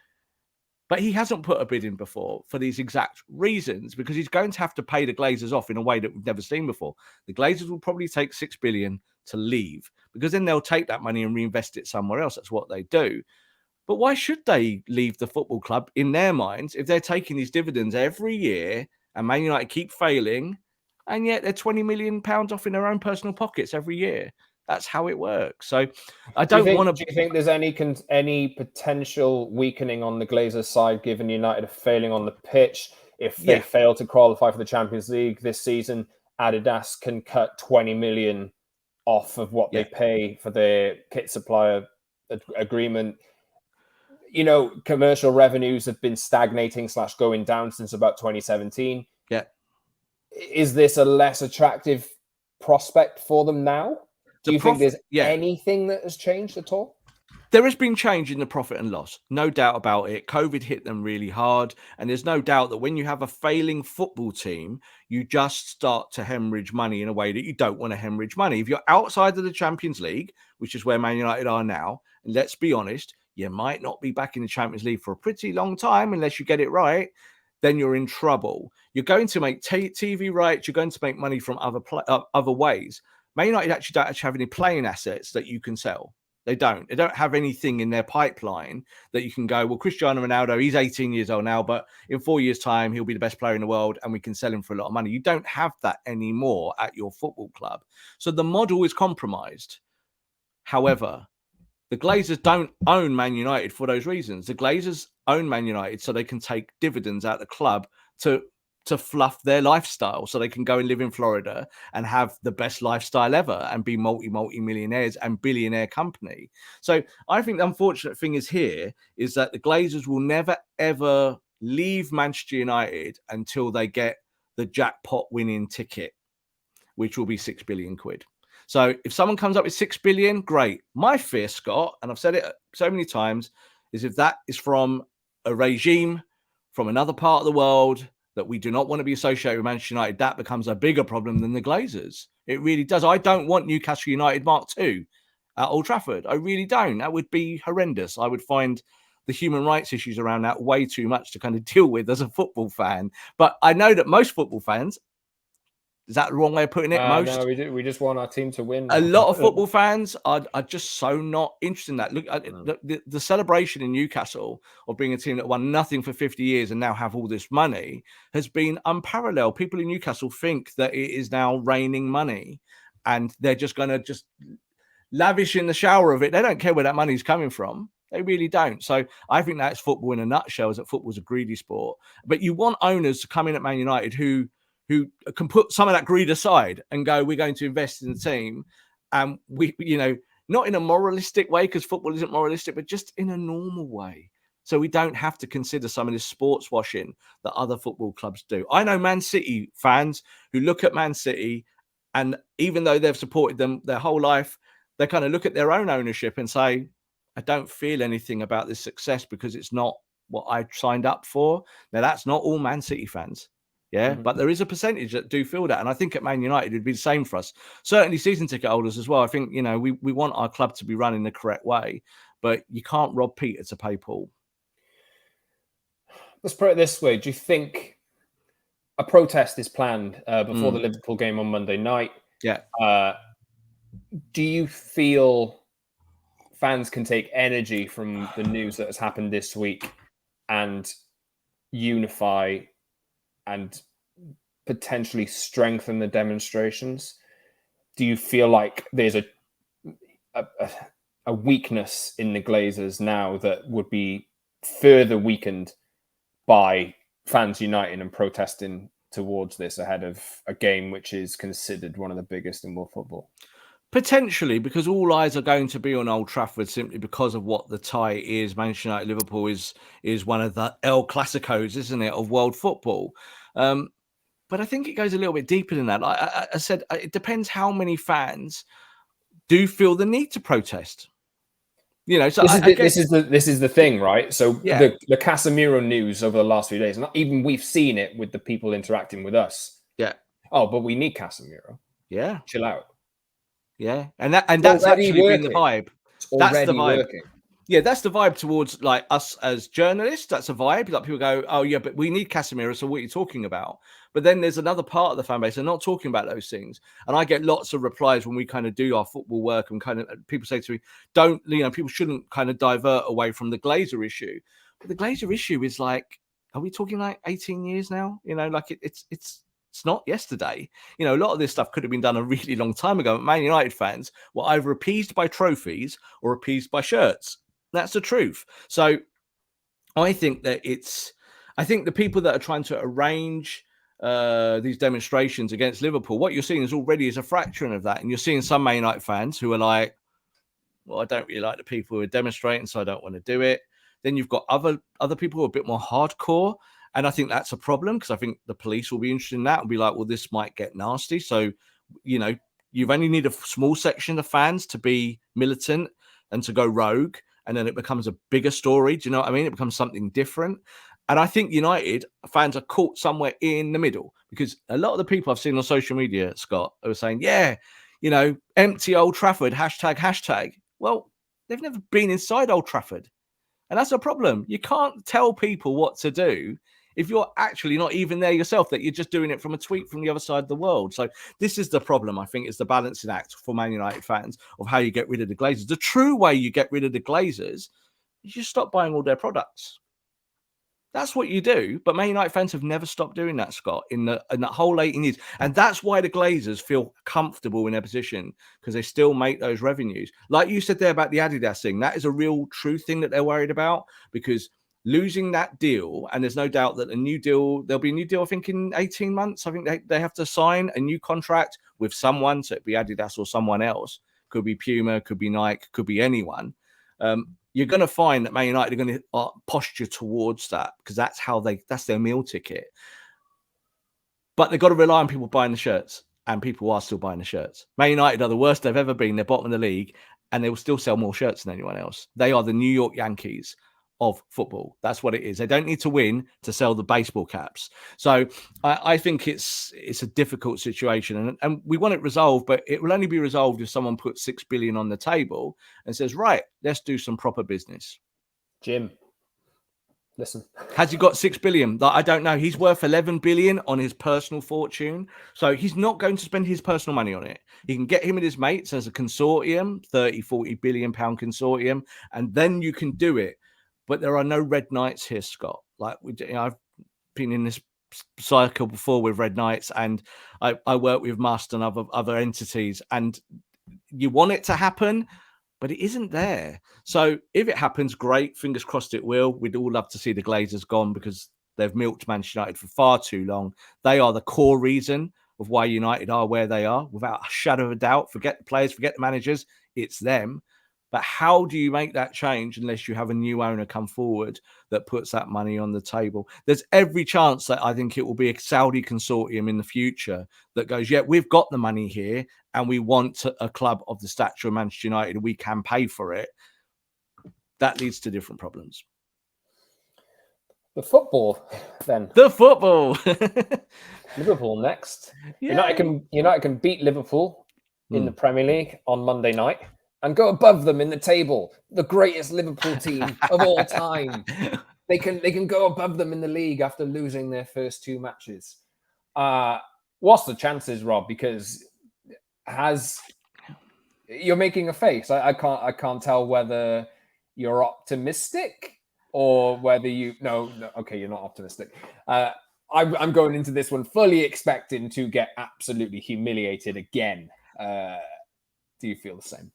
But he hasn't put a bid in before for these exact reasons, because he's going to have to pay the Glazers off in a way that we've never seen before. The Glazers will probably take $6 billion to leave, because then they'll take that money and reinvest it somewhere else. That's what they do. But why should they leave the football club in their minds if they're taking these dividends every year and Man United keep failing, and yet they're £20 million off in their own personal pockets every year? That's how it works. So I don't want to. Do you think there's any potential weakening on the Glazers side, given United are failing on the pitch? If they fail to qualify for the Champions League this season, Adidas can cut 20 million off of what they pay for their kit supplier agreement. You know, commercial revenues have been stagnating / going down since about 2017. Yeah. Is this a less attractive prospect for them now? Do you think there's anything that has changed at all? There has been change in the profit and loss, no doubt about it. COVID hit them really hard. And there's no doubt that when you have a failing football team, you just start to hemorrhage money in a way that you don't want to hemorrhage money. If you're outside of the Champions League, which is where Man United are now, and let's be honest, you might not be back in the Champions League for a pretty long time unless you get it right, then you're in trouble. You're going to make TV rights. You're going to make money from other ways. Man United actually don't have any playing assets that you can sell. They don't. They don't have anything in their pipeline that you can go, well, Cristiano Ronaldo, he's 18 years old now, but in 4 years' time, he'll be the best player in the world and we can sell him for a lot of money. You don't have that anymore at your football club. So the model is compromised. However, the Glazers don't own Man United for those reasons. The Glazers own Man United so they can take dividends out of the club to fluff their lifestyle, so they can go and live in Florida and have the best lifestyle ever and be multi-millionaires and billionaire company. So I think the unfortunate thing is that the Glazers will never, ever leave Manchester United until they get the jackpot winning ticket, which will be £6 billion. So if someone comes up with £6 billion, great. My fear, Scott, and I've said it so many times, is if that is from a regime from another part of the world that we do not want to be associated with Manchester United, that becomes a bigger problem than the Glazers. It really does. I don't want Newcastle United Mark II at Old Trafford. I really don't. That would be horrendous. I would find the human rights issues around that way too much to kind of deal with as a football fan. But I know that most football fans, is that the wrong way of putting it? No, we just want our team to win. A lot of football fans are just so not interested in that. Look, the celebration in Newcastle of being a team that won nothing for 50 years and now have all this money has been unparalleled. People in Newcastle think that it is now raining money and they're just going to just lavish in the shower of it. They don't care where that money's coming from. They really don't. So I think that's football in a nutshell, is that football's a greedy sport. But you want owners to come in at Man United who can put some of that greed aside and go, we're going to invest in the team. And we, not in a moralistic way, because football isn't moralistic, but just in a normal way. So we don't have to consider some of this sports washing that other football clubs do. I know Man City fans who look at Man City, and even though they've supported them their whole life, they kind of look at their own ownership and say, I don't feel anything about this success because it's not what I signed up for. Now, that's not all Man City fans. Yeah, but there is a percentage that do feel that. And I think at Man United, it'd be the same for us. Certainly season ticket holders as well. I think, we want our club to be run in the correct way, but you can't rob Peter to pay Paul. Let's put it this way. Do you think a protest is planned before the Liverpool game on Monday night? Yeah. Do you feel fans can take energy from the news that has happened this week and unify and potentially strengthen the demonstrations? Do you feel like there's a weakness in the Glazers now that would be further weakened by fans uniting and protesting towards this ahead of a game which is considered one of the biggest in world football? Potentially, because all eyes are going to be on Old Trafford simply because of what the tie is. Manchester United Liverpool is one of the El Clasicos, isn't it, of world football? But I think it goes a little bit deeper than that. I said it depends how many fans do feel the need to protest. You know, so this is the thing, right? So yeah. the Casemiro news over the last few days, not even we've seen it with the people interacting with us. Yeah. Oh, but we need Casemiro. Yeah. Chill out. Yeah. And that's actually been the vibe. It's already working. Yeah, that's the vibe towards like us as journalists. That's a vibe. Like people go, oh yeah, but we need Casemiro. So what are you talking about? But then there's another part of the fan base. They're not talking about those things. And I get lots of replies when we kind of do our football work and kind of people say to me, people shouldn't kind of divert away from the Glazer issue. But the Glazer issue is like, are we talking like 18 years now? You know, like it's not yesterday. You know, a lot of this stuff could have been done a really long time ago. Man United fans were either appeased by trophies or appeased by shirts. That's the truth. So I think that I think the people that are trying to arrange these demonstrations against Liverpool, what you're seeing is already is a fraction of that. And you're seeing some Man United fans who are like, well, I don't really like the people who are demonstrating, so I don't want to do it. Then you've got other people who are a bit more hardcore. And I think that's a problem because I think the police will be interested in that and be like, well, this might get nasty. So, you know, you've only need a small section of fans to be militant and to go rogue. And then it becomes a bigger story. Do you know what I mean? It becomes something different. And I think United fans are caught somewhere in the middle because a lot of the people I've seen on social media, Scott, are saying, yeah, you know, empty Old Trafford, hashtag. Well, they've never been inside Old Trafford. And that's a problem. You can't tell people what to do if you're actually not even there yourself, that you're just doing it from a tweet from the other side of the world. So this is the problem, I think, is the balancing act for Man United fans of how you get rid of the Glazers. The true way you get rid of the Glazers is you stop buying all their products. That's what you do. But Man United fans have never stopped doing that, Scott, in that whole 18 years. And that's why the Glazers feel comfortable in their position, because they still make those revenues. Like you said there about the Adidas thing, that is a real true thing that they're worried about, because losing that deal, and there's no doubt that there'll be a new deal, I think, in 18 months. I think they have to sign a new contract with someone, so it'd be Adidas or someone else. Could be Puma, could be Nike, could be anyone. You're going to find that Man United are going to posture towards that because that's their meal ticket. But they've got to rely on people buying the shirts, and people are still buying the shirts. Man United are the worst they've ever been. They're bottom of the league, and they will still sell more shirts than anyone else. They are the New York Yankees of football. That's what it is. They don't need to win to sell the baseball caps. So I think it's a difficult situation, and we want it resolved, but it will only be resolved if someone puts $6 billion on the table and says, right, let's do some proper business. Jim, listen. Has he got $6 billion? I don't know. He's worth $11 billion on his personal fortune. So he's not going to spend his personal money on it. He can get him and his mates as a consortium, 30, 40 billion pound consortium, and then you can do it. But there are no red knights here, Scott. Like I've been in this cycle before with red knights, and I work with Must and other entities, and you want it to happen, but it isn't there. So if it happens, great. Fingers crossed it will. We'd all love to see the Glazers gone because they've milked Manchester United for far too long. They are the core reason of why United are where they are, without a shadow of a doubt. Forget the players, forget the managers. It's them. But how do you make that change unless you have a new owner come forward that puts that money on the table? There's every chance that I think it will be a Saudi consortium in the future that goes, yeah, we've got the money here and we want a club of the stature of Manchester United. We can pay for it. That leads to different problems. The football, then. The football. Liverpool next. Yeah. United can beat Liverpool in the Premier League on Monday night and go above them in the table. The greatest Liverpool team of all time. They can go above them in the league after losing their first two matches. What's the chances, Rob? Because you're making a face. I can't tell whether you're optimistic or whether no, okay, you're not optimistic. I'm going into this one fully expecting to get absolutely humiliated again. Do you feel the same?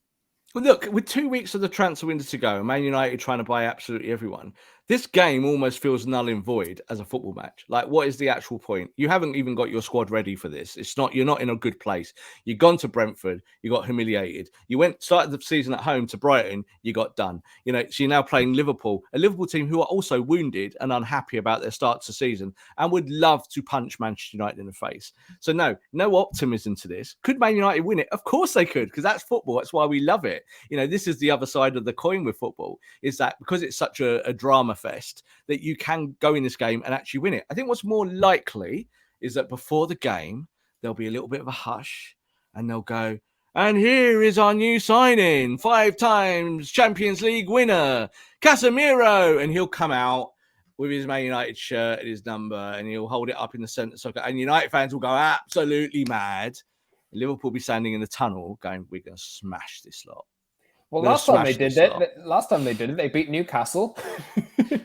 Well, look, with 2 weeks of the transfer window to go, Man United trying to buy absolutely everyone, This game almost feels null and void as a football match. Like, what is the actual point? You haven't even got your squad ready for this. You're not in a good place. You've gone to Brentford, you got humiliated. You started the season at home to Brighton, you got done. So you're now playing Liverpool, a Liverpool team who are also wounded and unhappy about their start to the season and would love to punch Manchester United in the face. So no optimism to this. Could Man United win it? Of course they could, because that's football. That's why we love it. This is the other side of the coin with football, is that because it's such a drama fest, that you can go in this game and actually win it. I think what's more likely is that before the game, there'll be a little bit of a hush and they'll go, and here is our new signing, 5 times Champions League winner, Casemiro. And he'll come out with his Man United shirt and his number, and he'll hold it up in the centre circle. And United fans will go absolutely mad. Liverpool will be standing in the tunnel going, we're going to smash this lot. Well, last time they did it, they beat Newcastle.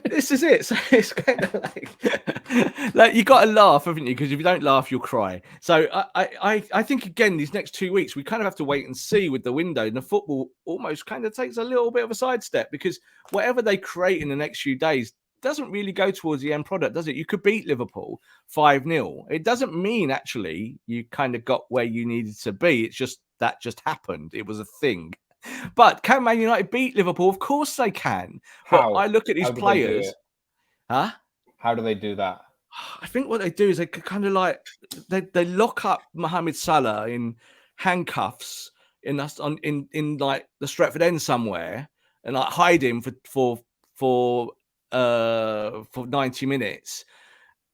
This is it. So it's kind of like you got to laugh, haven't you? Because if you don't laugh, you'll cry. So I think, again, these next 2 weeks, we kind of have to wait and see with the window. And the football almost kind of takes a little bit of a sidestep, because whatever they create in the next few days doesn't really go towards the end product, does it? You could beat Liverpool 5-0. It doesn't mean actually you kind of got where you needed to be. It's just that just happened. It was a thing. But can Man United beat Liverpool? Of course they can. But I look at these players. Huh? How do they do that? I think what they do is they kind of like they lock up Mohamed Salah in handcuffs in like the Stretford End somewhere, and like hide him for 90 minutes.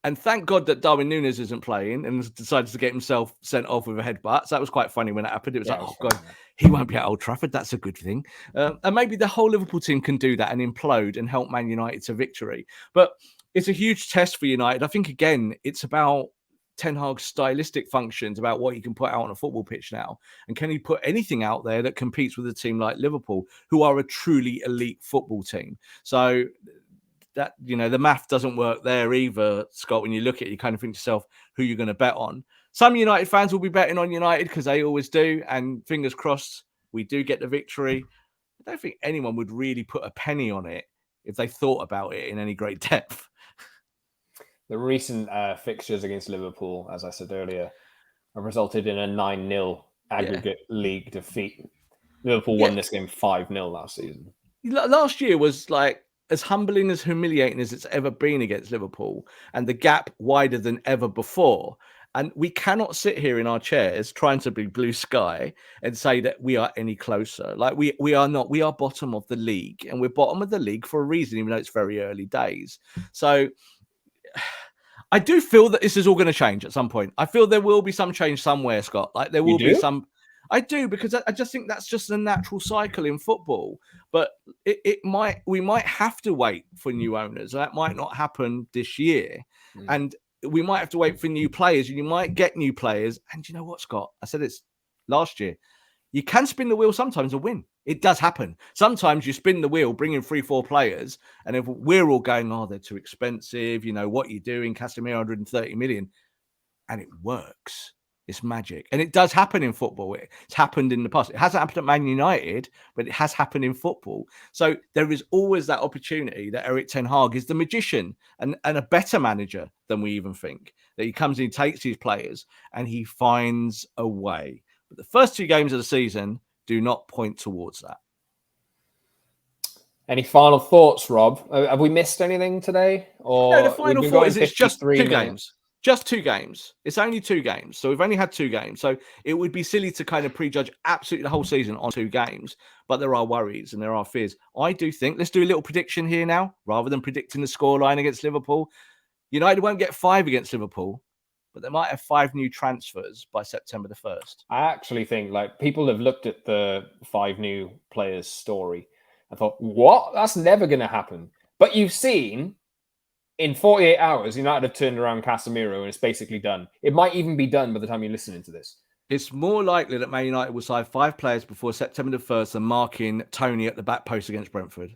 And thank God that Darwin Núñez isn't playing and has decided to get himself sent off with a headbutt. So that was quite funny when that happened. It was God, he won't be at Old Trafford. That's a good thing. And maybe the whole Liverpool team can do that and implode and help Man United to victory. But it's a huge test for United. I think, again, it's about Ten Hag's stylistic functions, about what he can put out on a football pitch now. And can he put anything out there that competes with a team like Liverpool, who are a truly elite football team? So that, the math doesn't work there either, Scott. When you look at it, you kind of think to yourself who you're going to bet on. Some United fans will be betting on United because they always do, and fingers crossed we do get the victory. I don't think anyone would really put a penny on it if they thought about it in any great depth. The recent fixtures against Liverpool, as I said earlier, have resulted in a 9-0 aggregate league defeat. Liverpool won this game 5-0 last season. Last year was like as humbling, as humiliating as it's ever been against Liverpool, and the gap wider than ever before. And we cannot sit here in our chairs trying to be blue sky and say that we are any closer. Like we are not. We are bottom of the league, and we're bottom of the league for a reason, even though it's very early days. So I do feel that this is all going to change at some point. I feel there will be some change somewhere, Scott. Like there will be some. I do, because I just think that's just a natural cycle in football. But we might have to wait for new owners. That might not happen this year. And we might have to wait for new players, and you might get new players. And you know what, Scott? I said this last year. You can spin the wheel sometimes and win. It does happen. Sometimes you spin the wheel, bring in 3-4 players, and if we're all going, oh, they're too expensive, what you're doing, Casemiro 130 million, and it works. It's magic. And it does happen in football. It's happened in the past. It hasn't happened at Man United, but it has happened in football. So there is always that opportunity that Erik ten Hag is the magician and a better manager than we even think. That he comes in, he takes these players, and he finds a way. But the first 2 games of the season do not point towards that. Any final thoughts, Rob? Have we missed anything today? Or no, the final thought is it's just 2 games. Just 2 games. It's only 2 games. So we've only had 2 games. So it would be silly to kind of prejudge absolutely the whole season on 2 games. But there are worries and there are fears. I do think, let's do a little prediction here now, rather than predicting the scoreline against Liverpool. United won't get 5 against Liverpool, but they might have 5 new transfers by September the 1st. I actually think people have looked at the 5 new players story and thought, what? That's never going to happen. But you've seen in 48 hours, United have turned around Casemiro and it's basically done. It might even be done by the time you're listening to this. It's more likely that Man United will sign 5 players before September the 1st and marking Tony at the back post against Brentford.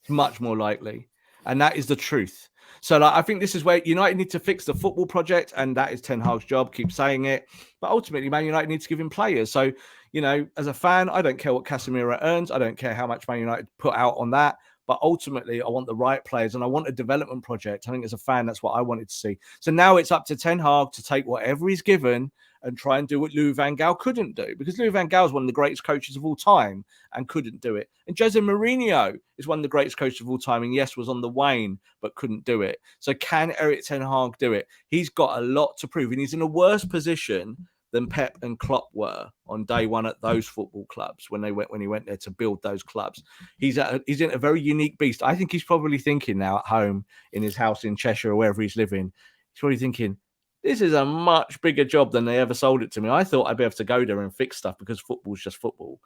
It's much more likely. And that is the truth. So I think this is where United need to fix the football project, and that is Ten Hag's job. Keep saying it. But ultimately, Man United needs to give him players. So, as a fan, I don't care what Casemiro earns. I don't care how much Man United put out on that. but ultimately I want the right players and I want a development project. I think as a fan, that's what I wanted to see. So now it's up to Ten Hag to take whatever he's given and try and do what Louis van Gaal couldn't do, because Louis van Gaal is one of the greatest coaches of all time and couldn't do it. And Jose Mourinho is one of the greatest coaches of all time and yes, was on the wane, but couldn't do it. So can Erik Ten Hag do it? He's got a lot to prove and he's in a worse position than Pep and Klopp were on day one at those football clubs when he went there to build those clubs. He's in a very unique beast. I think he's probably thinking now at home in his house in Cheshire or wherever he's living, he's probably thinking, this is a much bigger job than they ever sold it to me. I thought I'd be able to go there and fix stuff because football's just football.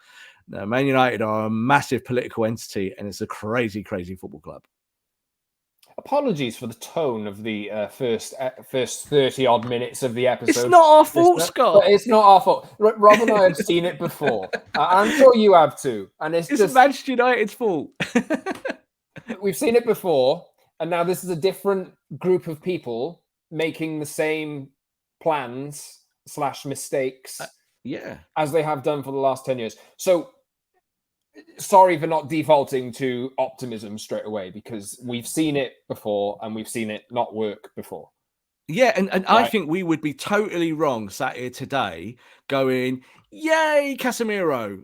No, Man United are a massive political entity and it's a crazy, crazy football club. Apologies for the tone of the first 30-odd minutes of the episode. It's not our fault, Scott. It's not our fault. Rob and I have seen it before. I'm sure you have too. And it's just Manchester United's fault. We've seen it before, and now this is a different group of people making the same plans / mistakes as they have done for the last 10 years. So sorry for not defaulting to optimism straight away, because we've seen it before and we've seen it not work before. Yeah, and right? I think we would be totally wrong sat here today going, yay, Casemiro.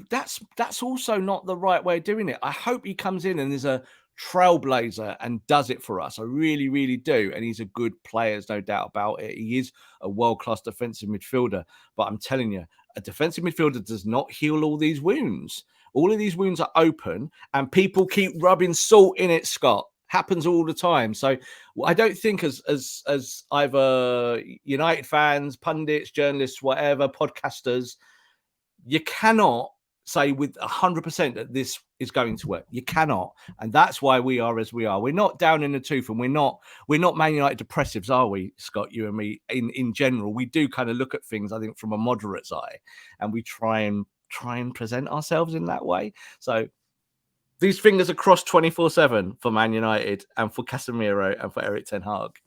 That's also not the right way of doing it. I hope he comes in and is a trailblazer and does it for us. I really, really do. And he's a good player, there's no doubt about it. He is a world-class defensive midfielder. But I'm telling you, a defensive midfielder does not heal all these wounds. All of these wounds are open and people keep rubbing salt in it, Scott. Happens all the time. So I don't think as either United fans, pundits, journalists, whatever, podcasters, you cannot say with 100% that this is going to work. You cannot. And that's why we are as we are. We're not down in the tooth and we're not Man United depressives, are we, Scott, you and me, in general? We do kind of look at things, I think, from a moderate's eye, and we try and present ourselves in that way. So these fingers are crossed 24/7 for Man United and for Casemiro and for Erik Ten Hag.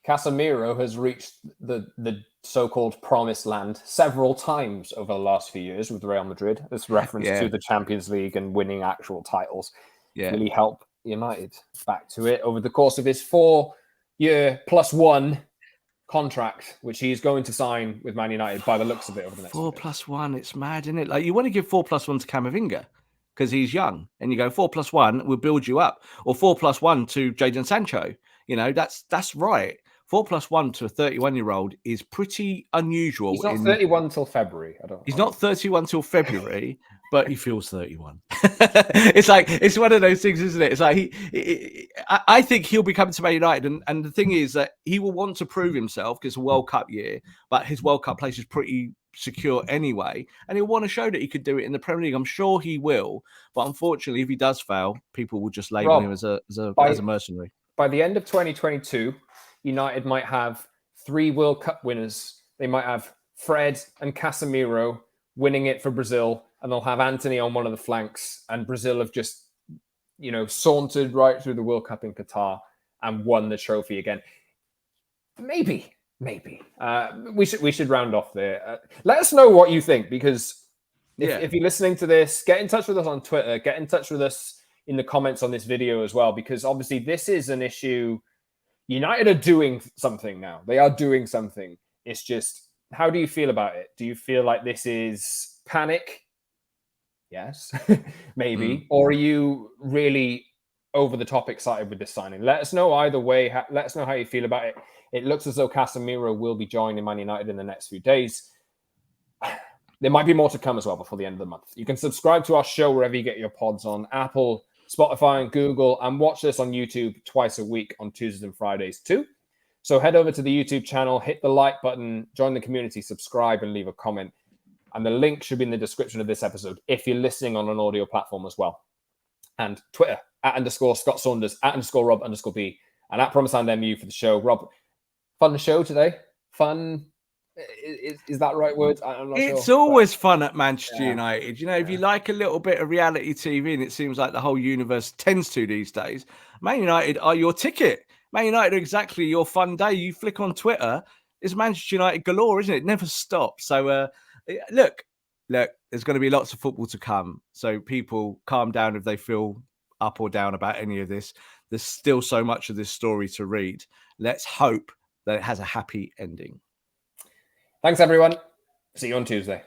Casemiro has reached the so-called promised land several times over the last few years with Real Madrid. This reference to the Champions League and winning actual titles really helped United back to it over the course of his 4-year +1 contract, which he's going to sign with Man United by the looks of it over the next 4+1. It's mad, isn't it? Like, you want to give 4+1 to Camavinga because he's young, and you go 4+1, we'll build you up, or 4+1 to Jadon Sancho. You know, that's right. 4+1 to a 31-year-old is pretty unusual. He's not 31 till February. He's not 31 till February, but he feels 31. It's one of those things, isn't it? It's like I think he'll be coming to Man United, and the thing is that he will want to prove himself because it's a World Cup year, but his World Cup place is pretty secure anyway, and he'll want to show that he could do it in the Premier League. I'm sure he will, but unfortunately, if he does fail, people will just label him as a mercenary. By the end of 2022. United might have 3 World Cup winners. They might have Fred and Casemiro winning it for Brazil, and they'll have Antony on one of the flanks, and Brazil have just, sauntered right through the World Cup in Qatar and won the trophy again. Maybe. We should round off there. Let us know what you think, because if you're listening to this, get in touch with us on Twitter. Get in touch with us in the comments on this video as well, because obviously this is an issue. United are doing something now. They are doing something. It's just, how do you feel about it? Do you feel like this is panic? Yes, maybe. Or are you really over the top excited with this signing? Let us know either way. Let us know how you feel about it. It looks as though Casemiro will be joining Man United in the next few days. There might be more to come as well before the end of the month. You can subscribe to our show wherever you get your pods, on Apple, Spotify and Google, and watch this on YouTube twice a week on Tuesdays and Fridays too. So head over to the YouTube channel, hit the like button, join the community, subscribe, and leave a comment. And the link should be in the description of this episode if you're listening on an audio platform as well. And Twitter, @_Scott Saunders, @_Rob_B, and @PromiselandMU for the show. Rob, fun show today? Fun? Is that the right word? I'm not sure. It's always fun at Manchester United. If you like a little bit of reality TV, and it seems like the whole universe tends to these days, Man United are your ticket. Man United are exactly your fun day. You flick on Twitter, it's Manchester United galore, isn't it? It never stops. So look, there's going to be lots of football to come. So people calm down if they feel up or down about any of this. There's still so much of this story to read. Let's hope that it has a happy ending. Thanks, everyone. See you on Tuesday.